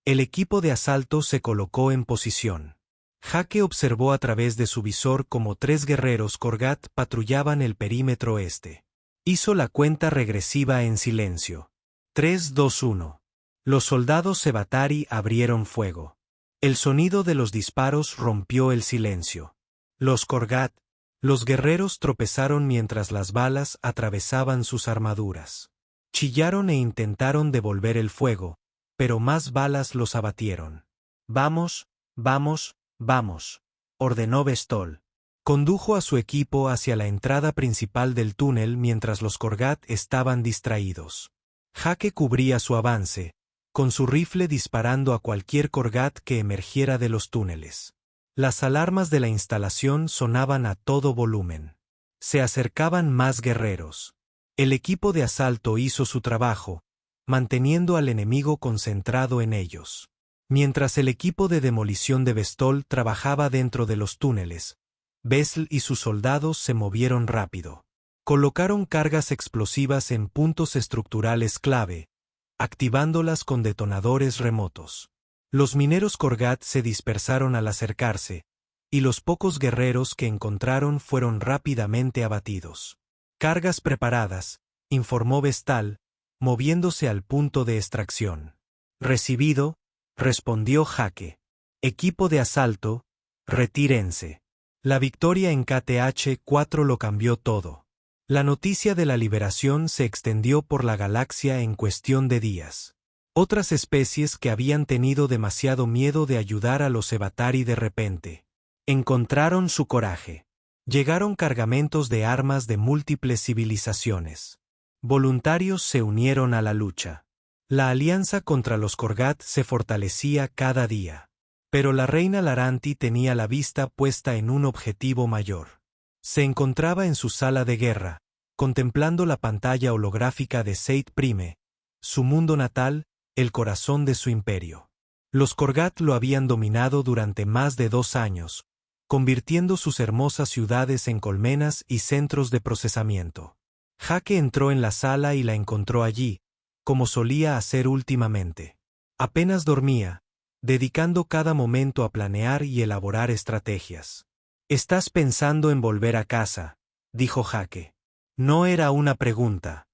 Speaker 1: El equipo de asalto se colocó en posición. Jake observó a través de su visor como 3 guerreros Korgat patrullaban el perímetro este. Hizo la cuenta regresiva en silencio. 3, 2, 1. Los soldados Sevatari abrieron fuego. El sonido de los disparos rompió el silencio. Los Korgat, los guerreros tropezaron mientras las balas atravesaban sus armaduras. Chillaron e intentaron devolver el fuego, pero más balas los abatieron. Vamos, vamos, vamos, ordenó Vestal. Condujo a su equipo hacia la entrada principal del túnel mientras los Korgat estaban distraídos. Jake cubría su avance, con su rifle disparando a cualquier Korgat que emergiera de los túneles. Las alarmas de la instalación sonaban a todo volumen. Se acercaban más guerreros. El equipo de asalto hizo su trabajo, manteniendo al enemigo concentrado en ellos. Mientras el equipo de demolición de Vestal trabajaba dentro de los túneles, Vesl y sus soldados se movieron rápido. Colocaron cargas explosivas en puntos estructurales clave, activándolas con detonadores remotos. Los mineros Korgat se dispersaron al acercarse, y los pocos guerreros que encontraron fueron rápidamente abatidos. Cargas preparadas, informó Vestal, moviéndose al punto de extracción. Recibido, respondió Jake. Equipo de asalto, retírense. La victoria en KTH-4 lo cambió todo. La noticia de la liberación se extendió por la galaxia en cuestión de días. Otras especies que habían tenido demasiado miedo de ayudar a los Sevatari de repente encontraron su coraje. Llegaron cargamentos de armas de múltiples civilizaciones. Voluntarios se unieron a la lucha. La alianza contra los Korgat se fortalecía cada día. Pero la reina Laranti tenía la vista puesta en un objetivo mayor. Se encontraba en su sala de guerra, contemplando la pantalla holográfica de Seid Prime, su mundo natal, el corazón de su imperio. Los Korgat lo habían dominado durante más de 2 años, convirtiendo sus hermosas ciudades en colmenas y centros de procesamiento. Jake entró en la sala y la encontró allí, como solía hacer últimamente. Apenas dormía, dedicando cada momento a planear y elaborar estrategias. «¿Estás pensando en volver a casa?», dijo Jake. No era una pregunta.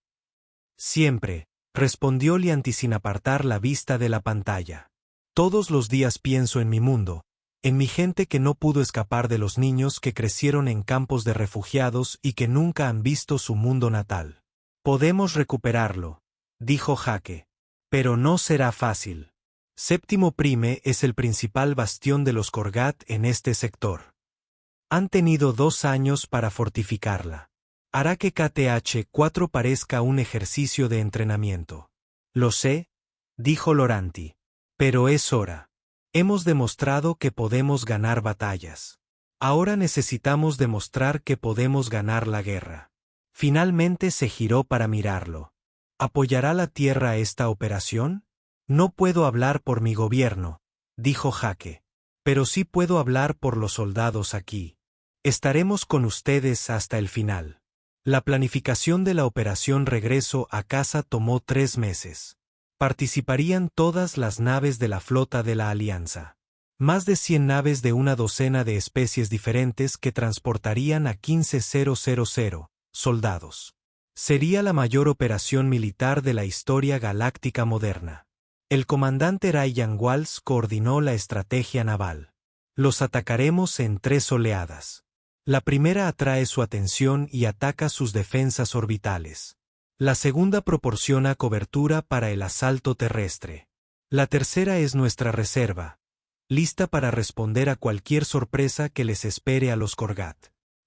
Speaker 1: «Siempre», respondió Lianti sin apartar la vista de la pantalla. «Todos los días pienso en mi mundo, en mi gente que no pudo escapar de los niños que crecieron en campos de refugiados y que nunca han visto su mundo natal. Podemos recuperarlo», dijo Jake. «Pero no será fácil. Séptimo Prime es el principal bastión de los Korgat en este sector. Han tenido 2 años para fortificarla. Hará que KTH-4 parezca un ejercicio de entrenamiento». «Lo sé», dijo Loranti. «Pero es hora. Hemos demostrado que podemos ganar batallas. Ahora necesitamos demostrar que podemos ganar la guerra». Finalmente se giró para mirarlo. «¿Apoyará la Tierra esta operación?» «No puedo hablar por mi gobierno», dijo Jake. «Pero sí puedo hablar por los soldados aquí. Estaremos con ustedes hasta el final». La planificación de la operación regreso a casa tomó 3 meses. Participarían todas las naves de la flota de la Alianza. Más de 100 naves de una docena de especies diferentes que transportarían a 15.000 soldados. Sería la mayor operación militar de la historia galáctica moderna. El comandante Ryan Walsh coordinó la estrategia naval. «Los atacaremos en 3 oleadas. La primera atrae su atención y ataca sus defensas orbitales. La segunda proporciona cobertura para el asalto terrestre. La tercera es nuestra reserva, lista para responder a cualquier sorpresa que les espere a los Korgat».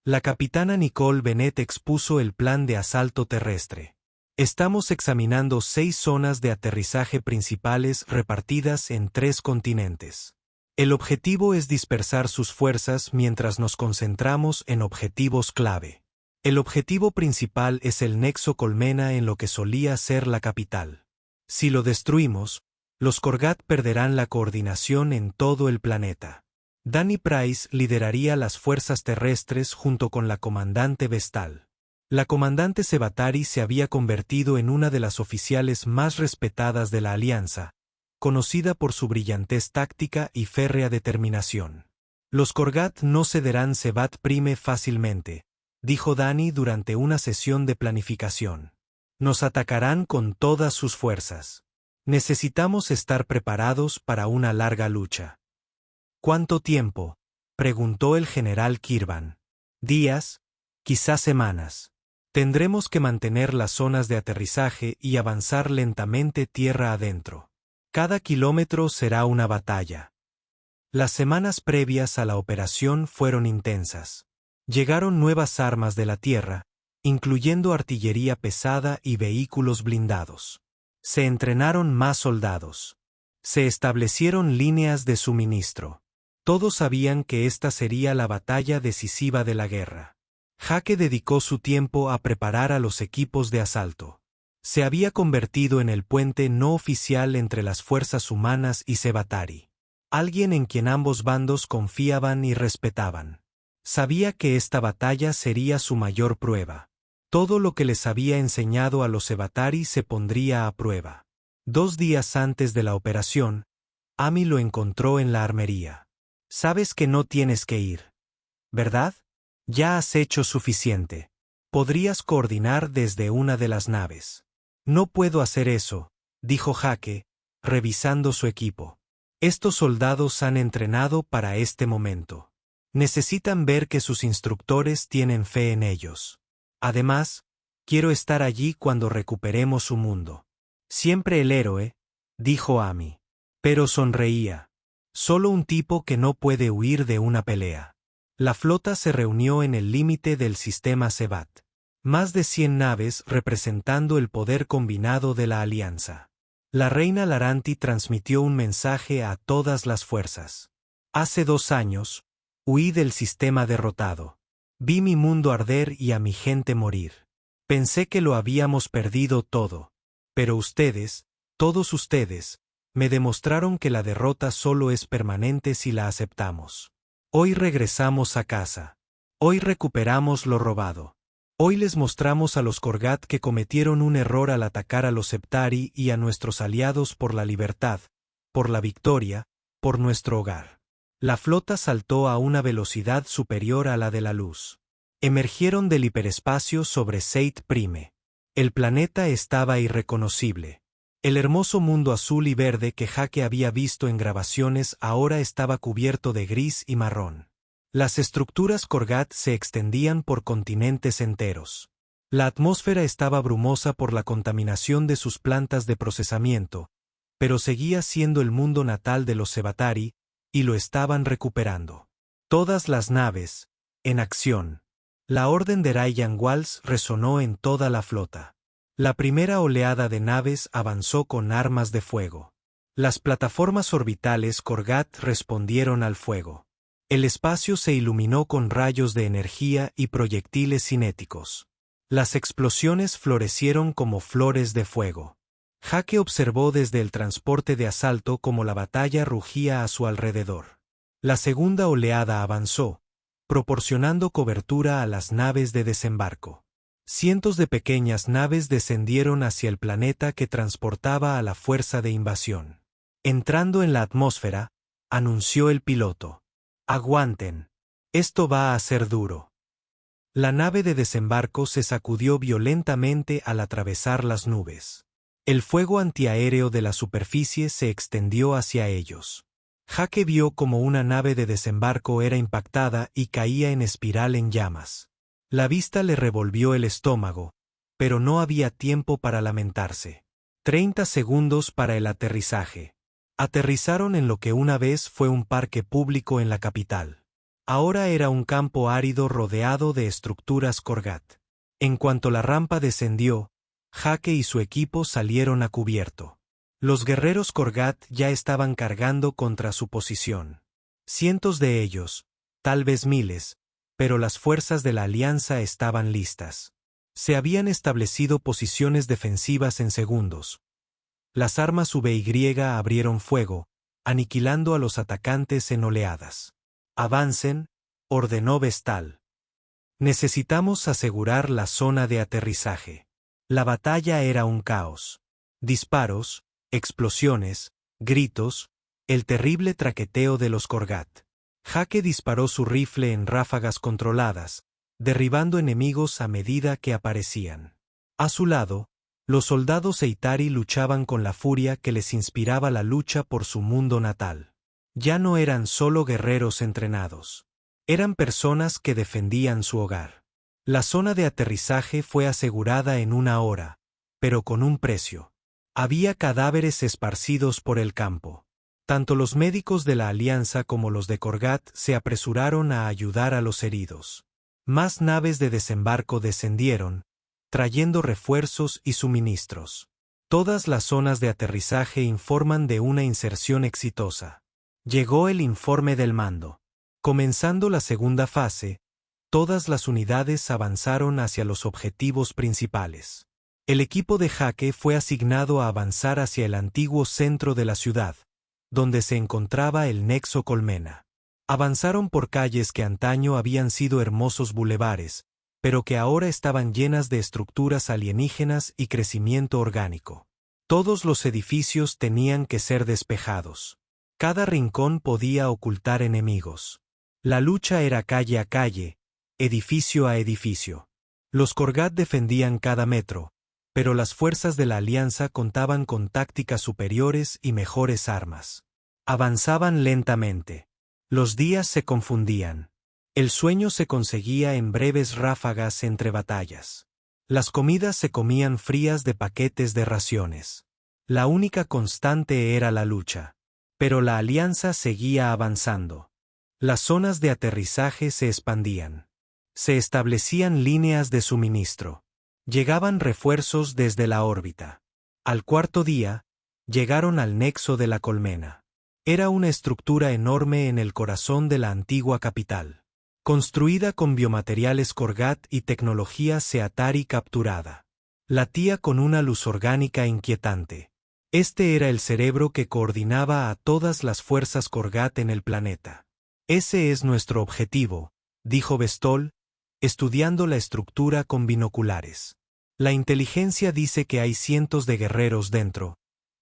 Speaker 1: La capitana Nicole Bennett expuso el plan de asalto terrestre. «Estamos examinando 6 zonas de aterrizaje principales repartidas en 3 continentes. El objetivo es dispersar sus fuerzas mientras nos concentramos en objetivos clave. El objetivo principal es el nexo colmena en lo que solía ser la capital. Si lo destruimos, los Korgat perderán la coordinación en todo el planeta». Danny Price lideraría las fuerzas terrestres junto con la comandante Vestal. La comandante Sebatari se había convertido en una de las oficiales más respetadas de la Alianza, conocida por su brillantez táctica y férrea determinación. «Los Korgat no cederán Sebat Prime fácilmente», dijo Danny durante una sesión de planificación. «Nos atacarán con todas sus fuerzas. Necesitamos estar preparados para una larga lucha». «¿Cuánto tiempo?», preguntó el general Kirvan. «Días, quizás semanas. Tendremos que mantener las zonas de aterrizaje y avanzar lentamente tierra adentro. Cada kilómetro será una batalla». Las semanas previas a la operación fueron intensas. Llegaron nuevas armas de la tierra, incluyendo artillería pesada y vehículos blindados. Se entrenaron más soldados. Se establecieron líneas de suministro. Todos sabían que esta sería la batalla decisiva de la guerra. Jake dedicó su tiempo a preparar a los equipos de asalto. Se había convertido en el puente no oficial entre las fuerzas humanas y Sebatari. Alguien en quien ambos bandos confiaban y respetaban. Sabía que esta batalla sería su mayor prueba. Todo lo que les había enseñado a los Sebatari se pondría a prueba. 2 días antes de la operación, Amy lo encontró en la armería. «Sabes que no tienes que ir, ¿verdad? Ya has hecho suficiente. Podrías coordinar desde una de las naves». «No puedo hacer eso», dijo Jake, revisando su equipo. «Estos soldados han entrenado para este momento. Necesitan ver que sus instructores tienen fe en ellos. Además, quiero estar allí cuando recuperemos su mundo». «Siempre el héroe», dijo Amy. Pero sonreía. Solo un tipo que no puede huir de una pelea. La flota se reunió en el límite del sistema Sebat. Más de 100 naves representando el poder combinado de la Alianza. La reina Laranti transmitió un mensaje a todas las fuerzas. «Hace 2 años, huí del sistema derrotado. Vi mi mundo arder y a mi gente morir. Pensé que lo habíamos perdido todo. Pero ustedes, todos ustedes, me demostraron que la derrota solo es permanente si la aceptamos. Hoy regresamos a casa. Hoy recuperamos lo robado. Hoy les mostramos a los Korgat que cometieron un error al atacar a los Septari y a nuestros aliados por la libertad, por la victoria, por nuestro hogar. La flota saltó a una velocidad superior a la de la luz. Emergieron del hiperespacio sobre Seit Prime. El planeta estaba irreconocible. El hermoso mundo azul y verde que Jake había visto en grabaciones ahora estaba cubierto de gris y marrón. Las estructuras Korgat se extendían por continentes enteros. La atmósfera estaba brumosa por la contaminación de sus plantas de procesamiento, pero seguía siendo el mundo natal de los Sevatari, y lo estaban recuperando. Todas las naves, en acción. La orden de Ryan Walls resonó en toda la flota. La primera oleada de naves avanzó con armas de fuego. Las plataformas orbitales Korgat respondieron al fuego. El espacio se iluminó con rayos de energía y proyectiles cinéticos. Las explosiones florecieron como flores de fuego. Jake observó desde el transporte de asalto cómo la batalla rugía a su alrededor. La segunda oleada avanzó, proporcionando cobertura a las naves de desembarco. Cientos de pequeñas naves descendieron hacia el planeta que transportaba a la fuerza de invasión. Entrando en la atmósfera, anunció el piloto. «Aguanten. Esto va a ser duro». La nave de desembarco se sacudió violentamente al atravesar las nubes. El fuego antiaéreo de la superficie se extendió hacia ellos. Jake vio como una nave de desembarco era impactada y caía en espiral en llamas. La vista le revolvió el estómago, pero no había tiempo para lamentarse. 30 segundos para el aterrizaje. Aterrizaron en lo que una vez fue un parque público en la capital. Ahora era un campo árido rodeado de estructuras Korgat. En cuanto la rampa descendió, Jake y su equipo salieron a cubierto. Los guerreros Korgat ya estaban cargando contra su posición. Cientos de ellos, tal vez miles, pero las fuerzas de la Alianza estaban listas. Se habían establecido posiciones defensivas en segundos. Las armas VY abrieron fuego, aniquilando a los atacantes en oleadas. «Avancen», ordenó Vestal. «Necesitamos asegurar la zona de aterrizaje». La batalla era un caos. Disparos, explosiones, gritos, el terrible traqueteo de los Korgat. Jake disparó su rifle en ráfagas controladas, derribando enemigos a medida que aparecían. A su lado, los soldados Eitari luchaban con la furia que les inspiraba la lucha por su mundo natal. Ya no eran solo guerreros entrenados. Eran personas que defendían su hogar. La zona de aterrizaje fue asegurada en 1 hora, pero con un precio. Había cadáveres esparcidos por el campo. Tanto los médicos de la Alianza como los de Korgat se apresuraron a ayudar a los heridos. Más naves de desembarco descendieron, trayendo refuerzos y suministros. Todas las zonas de aterrizaje informan de una inserción exitosa. Llegó el informe del mando. Comenzando la segunda fase, todas las unidades avanzaron hacia los objetivos principales. El equipo de Jake fue asignado a avanzar hacia el antiguo centro de la ciudad, donde se encontraba el Nexo Colmena. Avanzaron por calles que antaño habían sido hermosos bulevares, pero que ahora estaban llenas de estructuras alienígenas y crecimiento orgánico. Todos los edificios tenían que ser despejados. Cada rincón podía ocultar enemigos. La lucha era calle a calle, edificio a edificio. Los Korgat defendían cada metro, pero las fuerzas de la Alianza contaban con tácticas superiores y mejores armas. Avanzaban lentamente. Los días se confundían. El sueño se conseguía en breves ráfagas entre batallas. Las comidas se comían frías de paquetes de raciones. La única constante era la lucha. Pero la Alianza seguía avanzando. Las zonas de aterrizaje se expandían. Se establecían líneas de suministro. Llegaban refuerzos desde la órbita. Al cuarto día, llegaron al nexo de la colmena. Era una estructura enorme en el corazón de la antigua capital. Construida con biomateriales Korgat y tecnología Seatari capturada. Latía con una luz orgánica inquietante. Este era el cerebro que coordinaba a todas las fuerzas Korgat en el planeta. «Ese es nuestro objetivo», dijo Vestol, estudiando la estructura con binoculares. «La inteligencia dice que hay cientos de guerreros dentro.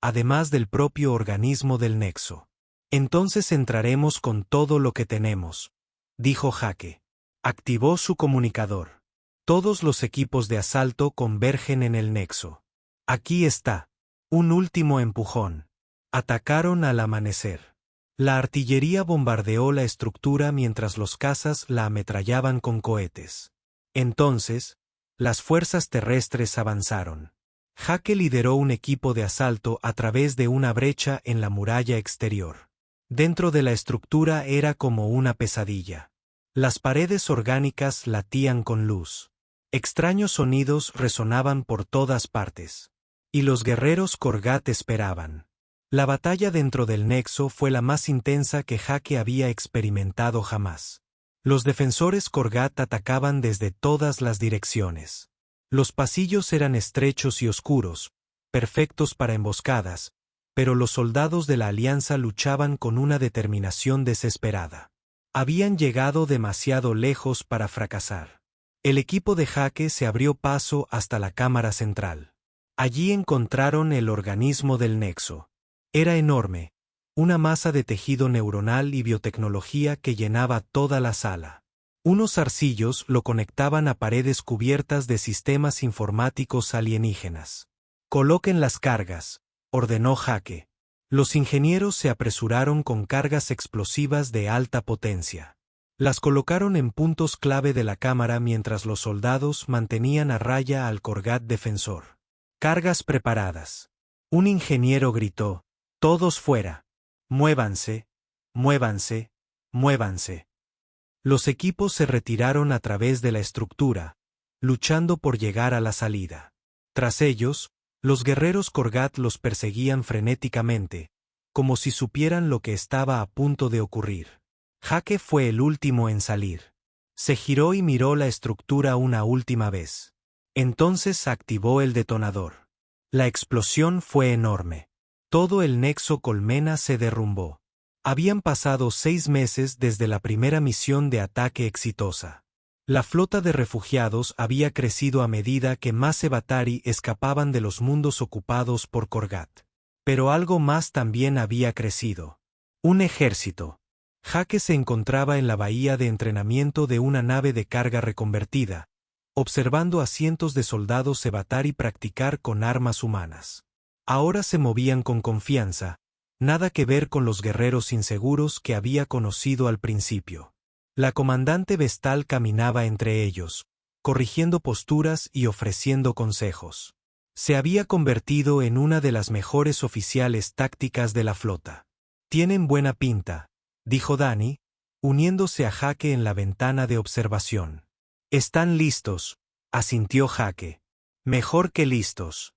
Speaker 1: además del propio organismo del nexo. Entonces entraremos con todo lo que tenemos, dijo Jake. Activó su comunicador. Todos los equipos de asalto convergen en el nexo. Aquí está. Un último empujón. Atacaron al amanecer. La artillería bombardeó la estructura mientras los cazas la ametrallaban con cohetes. Entonces, las fuerzas terrestres avanzaron. Jake lideró un equipo de asalto a través de una brecha en la muralla exterior. Dentro de la estructura era como una pesadilla. Las paredes orgánicas latían con luz. Extraños sonidos resonaban por todas partes. Y los guerreros Korgat esperaban. La batalla dentro del nexo fue la más intensa que Jake había experimentado jamás. Los defensores Korgat atacaban desde todas las direcciones. Los pasillos eran estrechos y oscuros, perfectos para emboscadas, pero los soldados de la Alianza luchaban con una determinación desesperada. Habían llegado demasiado lejos para fracasar. El equipo de Jake se abrió paso hasta la cámara central. Allí encontraron el organismo del nexo. Era enorme, una masa de tejido neuronal y biotecnología que llenaba toda la sala. Unos arcillos lo conectaban a paredes cubiertas de sistemas informáticos alienígenas. Coloquen las cargas, ordenó Jake. Los ingenieros se apresuraron con cargas explosivas de alta potencia. Las colocaron en puntos clave de la cámara mientras los soldados mantenían a raya al Korgat defensor. Cargas preparadas. Un ingeniero gritó: «Todos fuera. Muévanse, muévanse, muévanse». Los equipos se retiraron a través de la estructura, luchando por llegar a la salida. Tras ellos, los guerreros Korgat los perseguían frenéticamente, como si supieran lo que estaba a punto de ocurrir. Jake fue el último en salir. Se giró y miró la estructura una última vez. Entonces activó el detonador. La explosión fue enorme. Todo el nexo Colmena se derrumbó. Habían pasado 6 meses desde la primera misión de ataque exitosa. La flota de refugiados había crecido a medida que más Evatari escapaban de los mundos ocupados por Korgat. Pero algo más también había crecido. Un ejército. Jake se encontraba en la bahía de entrenamiento de una nave de carga reconvertida, observando a cientos de soldados Evatari practicar con armas humanas. Ahora se movían con confianza, nada que ver con los guerreros inseguros que había conocido al principio. La comandante Vestal caminaba entre ellos, corrigiendo posturas y ofreciendo consejos. Se había convertido en una de las mejores oficiales tácticas de la flota. «Tienen buena pinta», dijo Dani, uniéndose a Jake en la ventana de observación. «Están listos», asintió Jake. «Mejor que listos».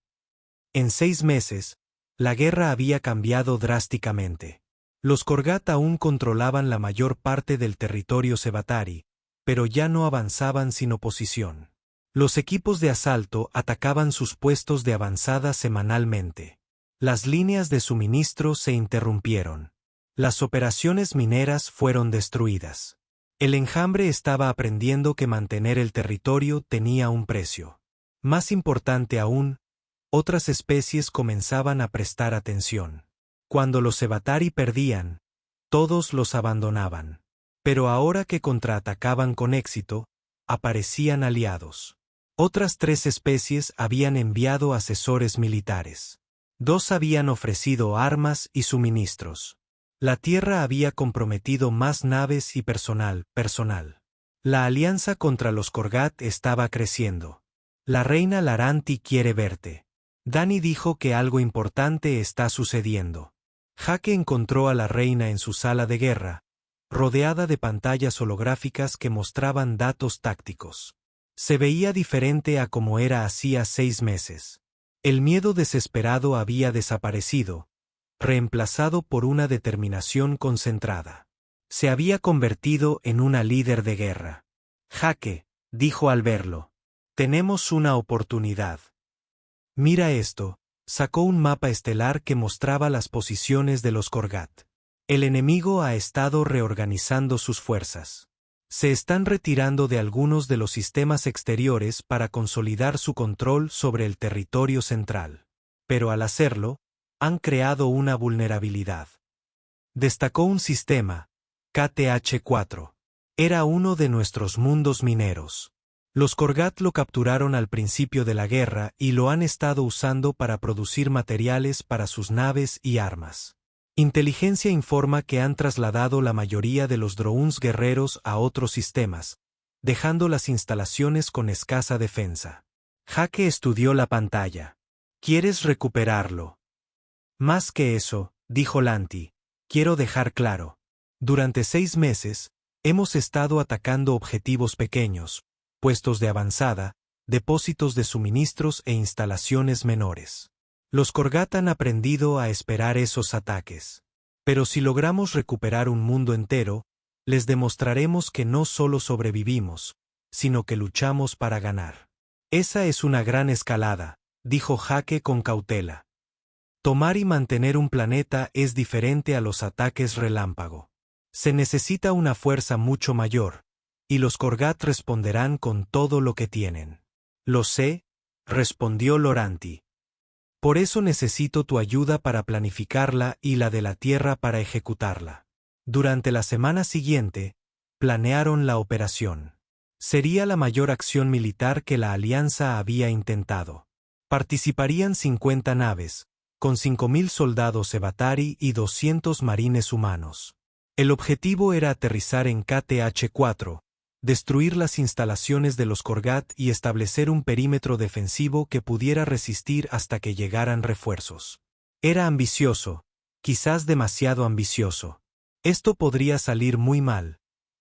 Speaker 1: En 6 meses, la guerra había cambiado drásticamente. Los Korgat aún controlaban la mayor parte del territorio Sevatari, pero ya no avanzaban sin oposición. Los equipos de asalto atacaban sus puestos de avanzada semanalmente. Las líneas de suministro se interrumpieron. Las operaciones mineras fueron destruidas. El enjambre estaba aprendiendo que mantener el territorio tenía un precio. Más importante aún, otras especies comenzaban a prestar atención. Cuando los Evatari perdían, todos los abandonaban. Pero ahora que contraatacaban con éxito, aparecían aliados. Otras 3 especies habían enviado asesores militares. 2 habían ofrecido armas y suministros. La Tierra había comprometido más naves y personal. La alianza contra los Korgat estaba creciendo. La reina Laranti quiere verte. Dani dijo que algo importante está sucediendo. Jake encontró a la reina en su sala de guerra, rodeada de pantallas holográficas que mostraban datos tácticos. Se veía diferente a como era hacía 6 meses. El miedo desesperado había desaparecido, reemplazado por una determinación concentrada. Se había convertido en una líder de guerra. «Jake», dijo al verlo, «tenemos una oportunidad». «Mira esto», sacó un mapa estelar que mostraba las posiciones de los Korgat. El enemigo ha estado reorganizando sus fuerzas. Se están retirando de algunos de los sistemas exteriores para consolidar su control sobre el territorio central. Pero al hacerlo, Han creado una vulnerabilidad. Destacó un sistema, KTH-4. Era uno de nuestros mundos mineros. Los Korgat lo capturaron al principio de la guerra y lo han estado usando para producir materiales para sus naves y armas. Inteligencia informa que han trasladado la mayoría de los drones guerreros a otros sistemas, dejando las instalaciones con escasa defensa. Jake estudió la pantalla. ¿Quieres recuperarlo? Más que eso, dijo Lanti, quiero dejar claro. Durante 6 meses, hemos estado atacando objetivos pequeños, puestos de avanzada, depósitos de suministros e instalaciones menores. Los Korgat han aprendido a esperar esos ataques. Pero si logramos recuperar un mundo entero, les demostraremos que no solo sobrevivimos, sino que luchamos para ganar. Esa es una gran escalada, dijo Jake con cautela. Tomar y mantener un planeta es diferente a los ataques relámpago. Se necesita una fuerza mucho mayor, y los Korgat responderán con todo lo que tienen. Lo sé, respondió Loranti. Por eso necesito tu ayuda para planificarla y la de la Tierra para ejecutarla. Durante la semana siguiente, planearon la operación. Sería la mayor acción militar que la Alianza había intentado. Participarían 50 naves, con 5.000 soldados Evatari y 200 marines humanos. El objetivo era aterrizar en KTH-4, destruir las instalaciones de los Korgat y establecer un perímetro defensivo que pudiera resistir hasta que llegaran refuerzos. Era ambicioso, quizás demasiado ambicioso. Esto podría salir muy mal,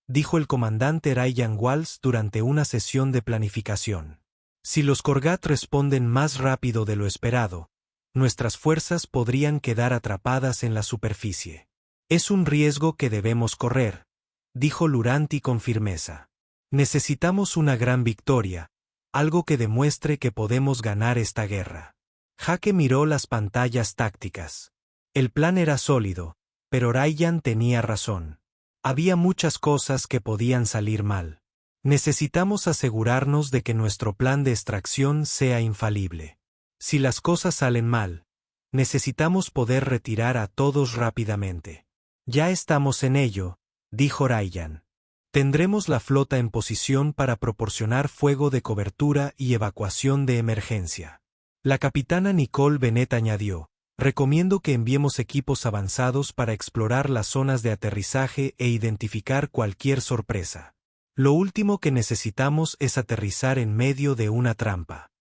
Speaker 1: dijo el comandante Ryan Walls durante una sesión de planificación. Si los Korgat responden más rápido de lo esperado, nuestras fuerzas podrían quedar atrapadas en la superficie. Es un riesgo que debemos correr, dijo Loranti con firmeza. Necesitamos una gran victoria, algo que demuestre que podemos ganar esta guerra. Jake miró las pantallas tácticas. El plan era sólido, pero Ryan tenía razón. Había muchas cosas que podían salir mal. Necesitamos asegurarnos de que nuestro plan de extracción sea infalible. Si las cosas salen mal, necesitamos poder retirar a todos rápidamente. Ya estamos en ello, dijo Ryan. Tendremos la flota en posición para proporcionar fuego de cobertura y evacuación de emergencia. La capitana Nicole Bennett añadió, recomiendo que enviemos equipos avanzados para explorar las zonas de aterrizaje e identificar cualquier sorpresa. Lo último que necesitamos es aterrizar en medio de una trampa.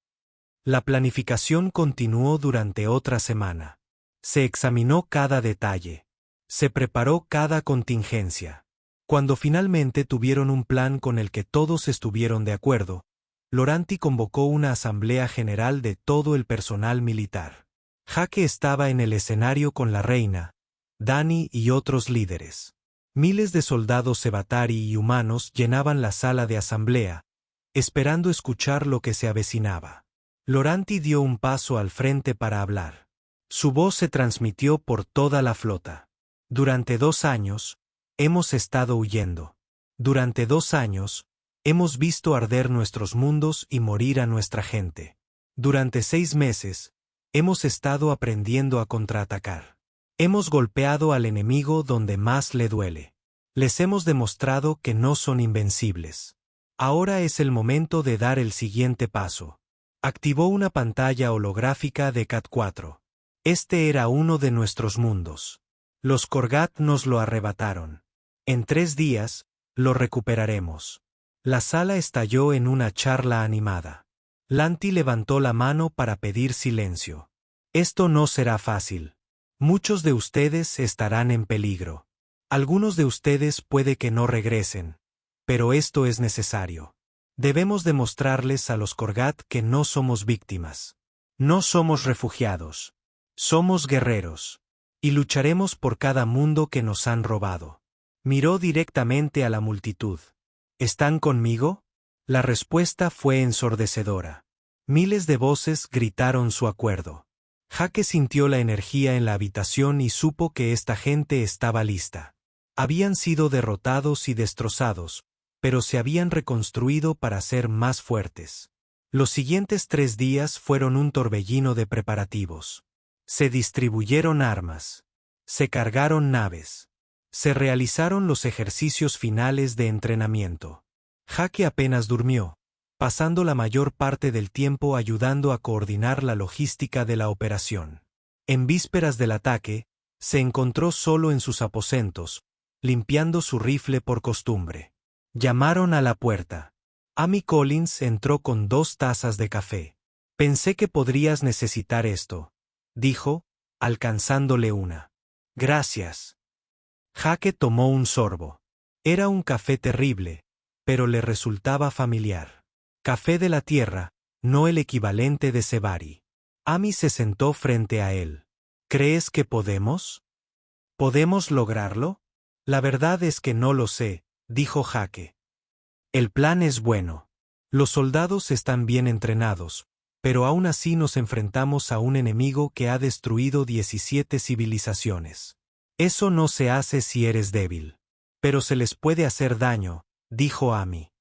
Speaker 1: La planificación continuó durante otra semana. Se examinó cada detalle. Se preparó cada contingencia. Cuando finalmente tuvieron un plan con el que todos estuvieron de acuerdo, Loranti convocó una asamblea general de todo el personal militar. Jake estaba en el escenario con la reina, Dani y otros líderes. Miles de soldados Evatari y humanos llenaban la sala de asamblea, esperando escuchar lo que se avecinaba. Loranti dio un paso al frente para hablar. Su voz se transmitió por toda la flota. Durante 2 años, hemos estado huyendo. Durante 2 años, hemos visto arder nuestros mundos y morir a nuestra gente. Durante 6 meses, hemos estado aprendiendo a contraatacar. Hemos golpeado al enemigo donde más le duele. Les hemos demostrado que no son invencibles. Ahora es el momento de dar el siguiente paso. Activó una pantalla holográfica de KT-4. Este era uno de nuestros mundos. Los Korgat nos lo arrebataron. En 3 días, lo recuperaremos. La sala estalló en una charla animada. Lanti levantó la mano para pedir silencio. Esto no será fácil. Muchos de ustedes estarán en peligro. Algunos de ustedes puede que no regresen, pero esto es necesario. Debemos demostrarles a los Korgat que no somos víctimas. No somos refugiados. Somos guerreros. Y lucharemos por cada mundo que nos han robado. Miró directamente a la multitud. ¿Están conmigo? La respuesta fue ensordecedora. Miles de voces gritaron su acuerdo. Jake sintió la energía en la habitación y supo que esta gente estaba lista. Habían sido derrotados y destrozados, pero se habían reconstruido para ser más fuertes. Los siguientes 3 días fueron un torbellino de preparativos. Se distribuyeron armas. Se cargaron naves. Se realizaron los ejercicios finales de entrenamiento. Jake apenas durmió, pasando la mayor parte del tiempo ayudando a coordinar la logística de la operación. En vísperas del ataque, se encontró solo en sus aposentos, limpiando su rifle por costumbre. Llamaron a la puerta. Amy Collins entró con 2 tazas de café. Pensé que podrías necesitar esto, dijo, alcanzándole una. Gracias. Jake tomó un sorbo. Era un café terrible, pero le resultaba familiar. Café de la tierra, no el equivalente de Sebari. Amy se sentó frente a él. ¿Crees que podemos? ¿Podemos lograrlo? La verdad es que no lo sé, dijo Jake. El plan es bueno. Los soldados están bien entrenados, pero aún así nos enfrentamos a un enemigo que ha destruido 17 civilizaciones. Eso no se hace si eres débil. Pero se les puede hacer daño, dijo Amy.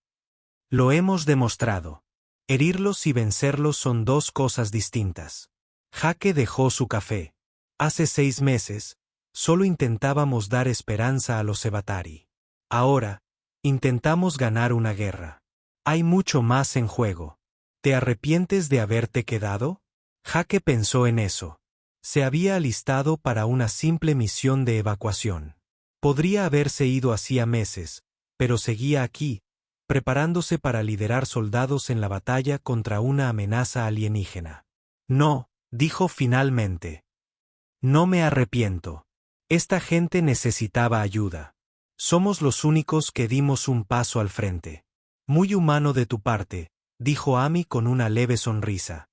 Speaker 1: Lo hemos demostrado. Herirlos y vencerlos son 2 cosas distintas. Jake dejó su café. Hace 6 meses, solo intentábamos dar esperanza a los Sebatari. Ahora, intentamos ganar una guerra. Hay mucho más en juego. ¿Te arrepientes de haberte quedado? Jake pensó en eso. Se había alistado para una simple misión de evacuación. Podría haberse ido hacía meses, pero seguía aquí, preparándose para liderar soldados en la batalla contra una amenaza alienígena. No, dijo finalmente. No me arrepiento. Esta gente necesitaba ayuda. Somos los únicos que dimos un paso al frente. Muy humano de tu parte, dijo Amy con una leve sonrisa.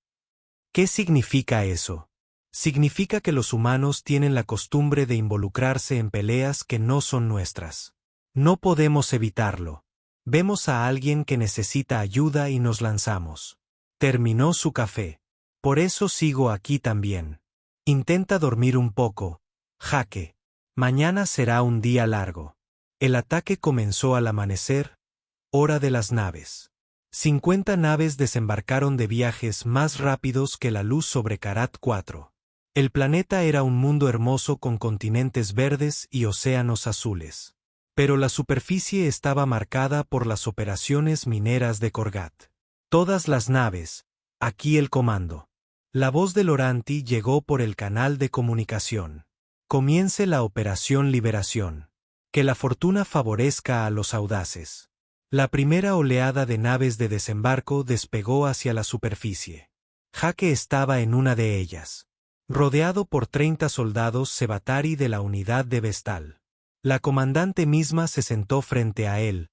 Speaker 1: ¿Qué significa eso? Significa que los humanos tienen la costumbre de involucrarse en peleas que no son nuestras. No podemos evitarlo. Vemos a alguien que necesita ayuda y nos lanzamos. Terminó su café. Por eso sigo aquí también. Intenta dormir un poco, Jake. Mañana será un día largo. El ataque comenzó al amanecer, hora de las naves. 50 naves desembarcaron de viajes más rápidos que la luz sobre Karat 4. El planeta era un mundo hermoso con continentes verdes y océanos azules. Pero la superficie estaba marcada por las operaciones mineras de Korgat. Todas las naves, aquí el comando. La voz de Loranti llegó por el canal de comunicación. Comience la Operación Liberación. Que la fortuna favorezca a los audaces. La primera oleada de naves de desembarco despegó hacia la superficie. Jake estaba en una de ellas. Rodeado por 30 soldados Sebatari de la unidad de Vestal. La comandante misma se sentó frente a él,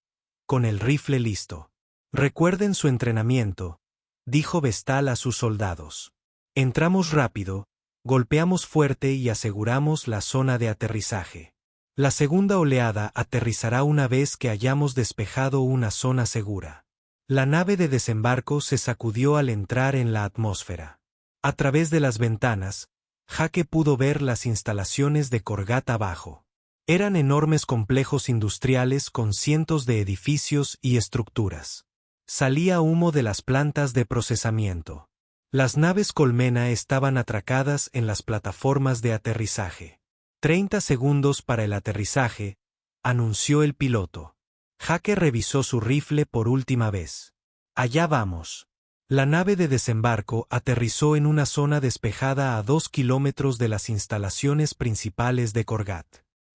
Speaker 1: con el rifle listo. Recuerden su entrenamiento, dijo Vestal a sus soldados. Entramos rápido, golpeamos fuerte y aseguramos la zona de aterrizaje. La segunda oleada aterrizará una vez que hayamos despejado una zona segura. La nave de desembarco se sacudió al entrar en la atmósfera. A través de las ventanas, Jake pudo ver las instalaciones de Korgat abajo. Eran enormes complejos industriales con cientos de edificios y estructuras. Salía humo de las plantas de procesamiento. Las naves colmena estaban atracadas en las plataformas de aterrizaje. 30 segundos para el aterrizaje, anunció el piloto. Jake revisó su rifle por última vez. Allá vamos. La nave de desembarco aterrizó en una zona despejada a 2 kilómetros de las instalaciones principales de Korgat.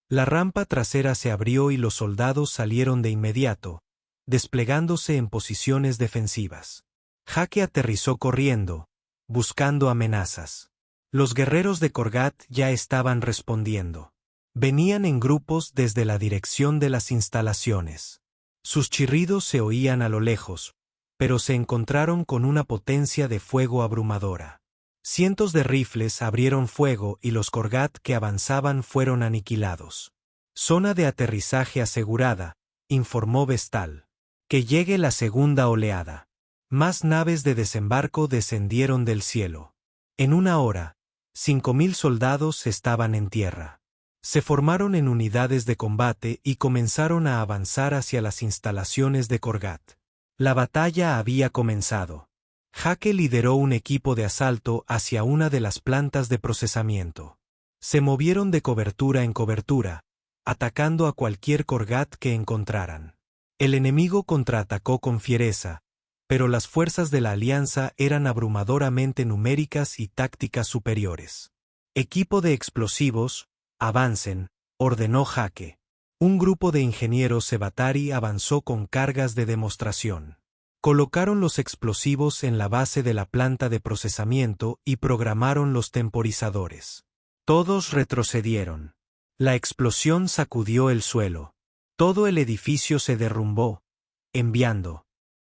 Speaker 1: La rampa trasera se abrió y los soldados salieron de inmediato, desplegándose en posiciones defensivas. Jake aterrizó corriendo, buscando amenazas. Los guerreros de Korgat ya estaban respondiendo. Venían en grupos desde la dirección de las instalaciones. Sus chirridos se oían a lo lejos, pero se encontraron con una potencia de fuego abrumadora. Cientos de rifles abrieron fuego y los Korgat que avanzaban fueron aniquilados. Zona de aterrizaje asegurada, informó Vestal. Que llegue la segunda oleada. Más naves de desembarco descendieron del cielo. En una hora, 5.000 soldados estaban en tierra. Se formaron en unidades de combate y comenzaron a avanzar hacia las instalaciones de Korgat. La batalla había comenzado. Hake lideró un equipo de asalto hacia una de las plantas de procesamiento. Se movieron de cobertura en cobertura, atacando a cualquier Korgat que encontraran. El enemigo contraatacó con fiereza, pero las fuerzas de la Alianza eran abrumadoramente numéricas y tácticas superiores. Equipo de explosivos, avancen, ordenó Hake. Un grupo de ingenieros Sebatari avanzó con cargas de demostración. Colocaron los explosivos en la base de la planta de procesamiento y programaron los temporizadores. Todos retrocedieron. La explosión sacudió el suelo. Todo el edificio se derrumbó, enviando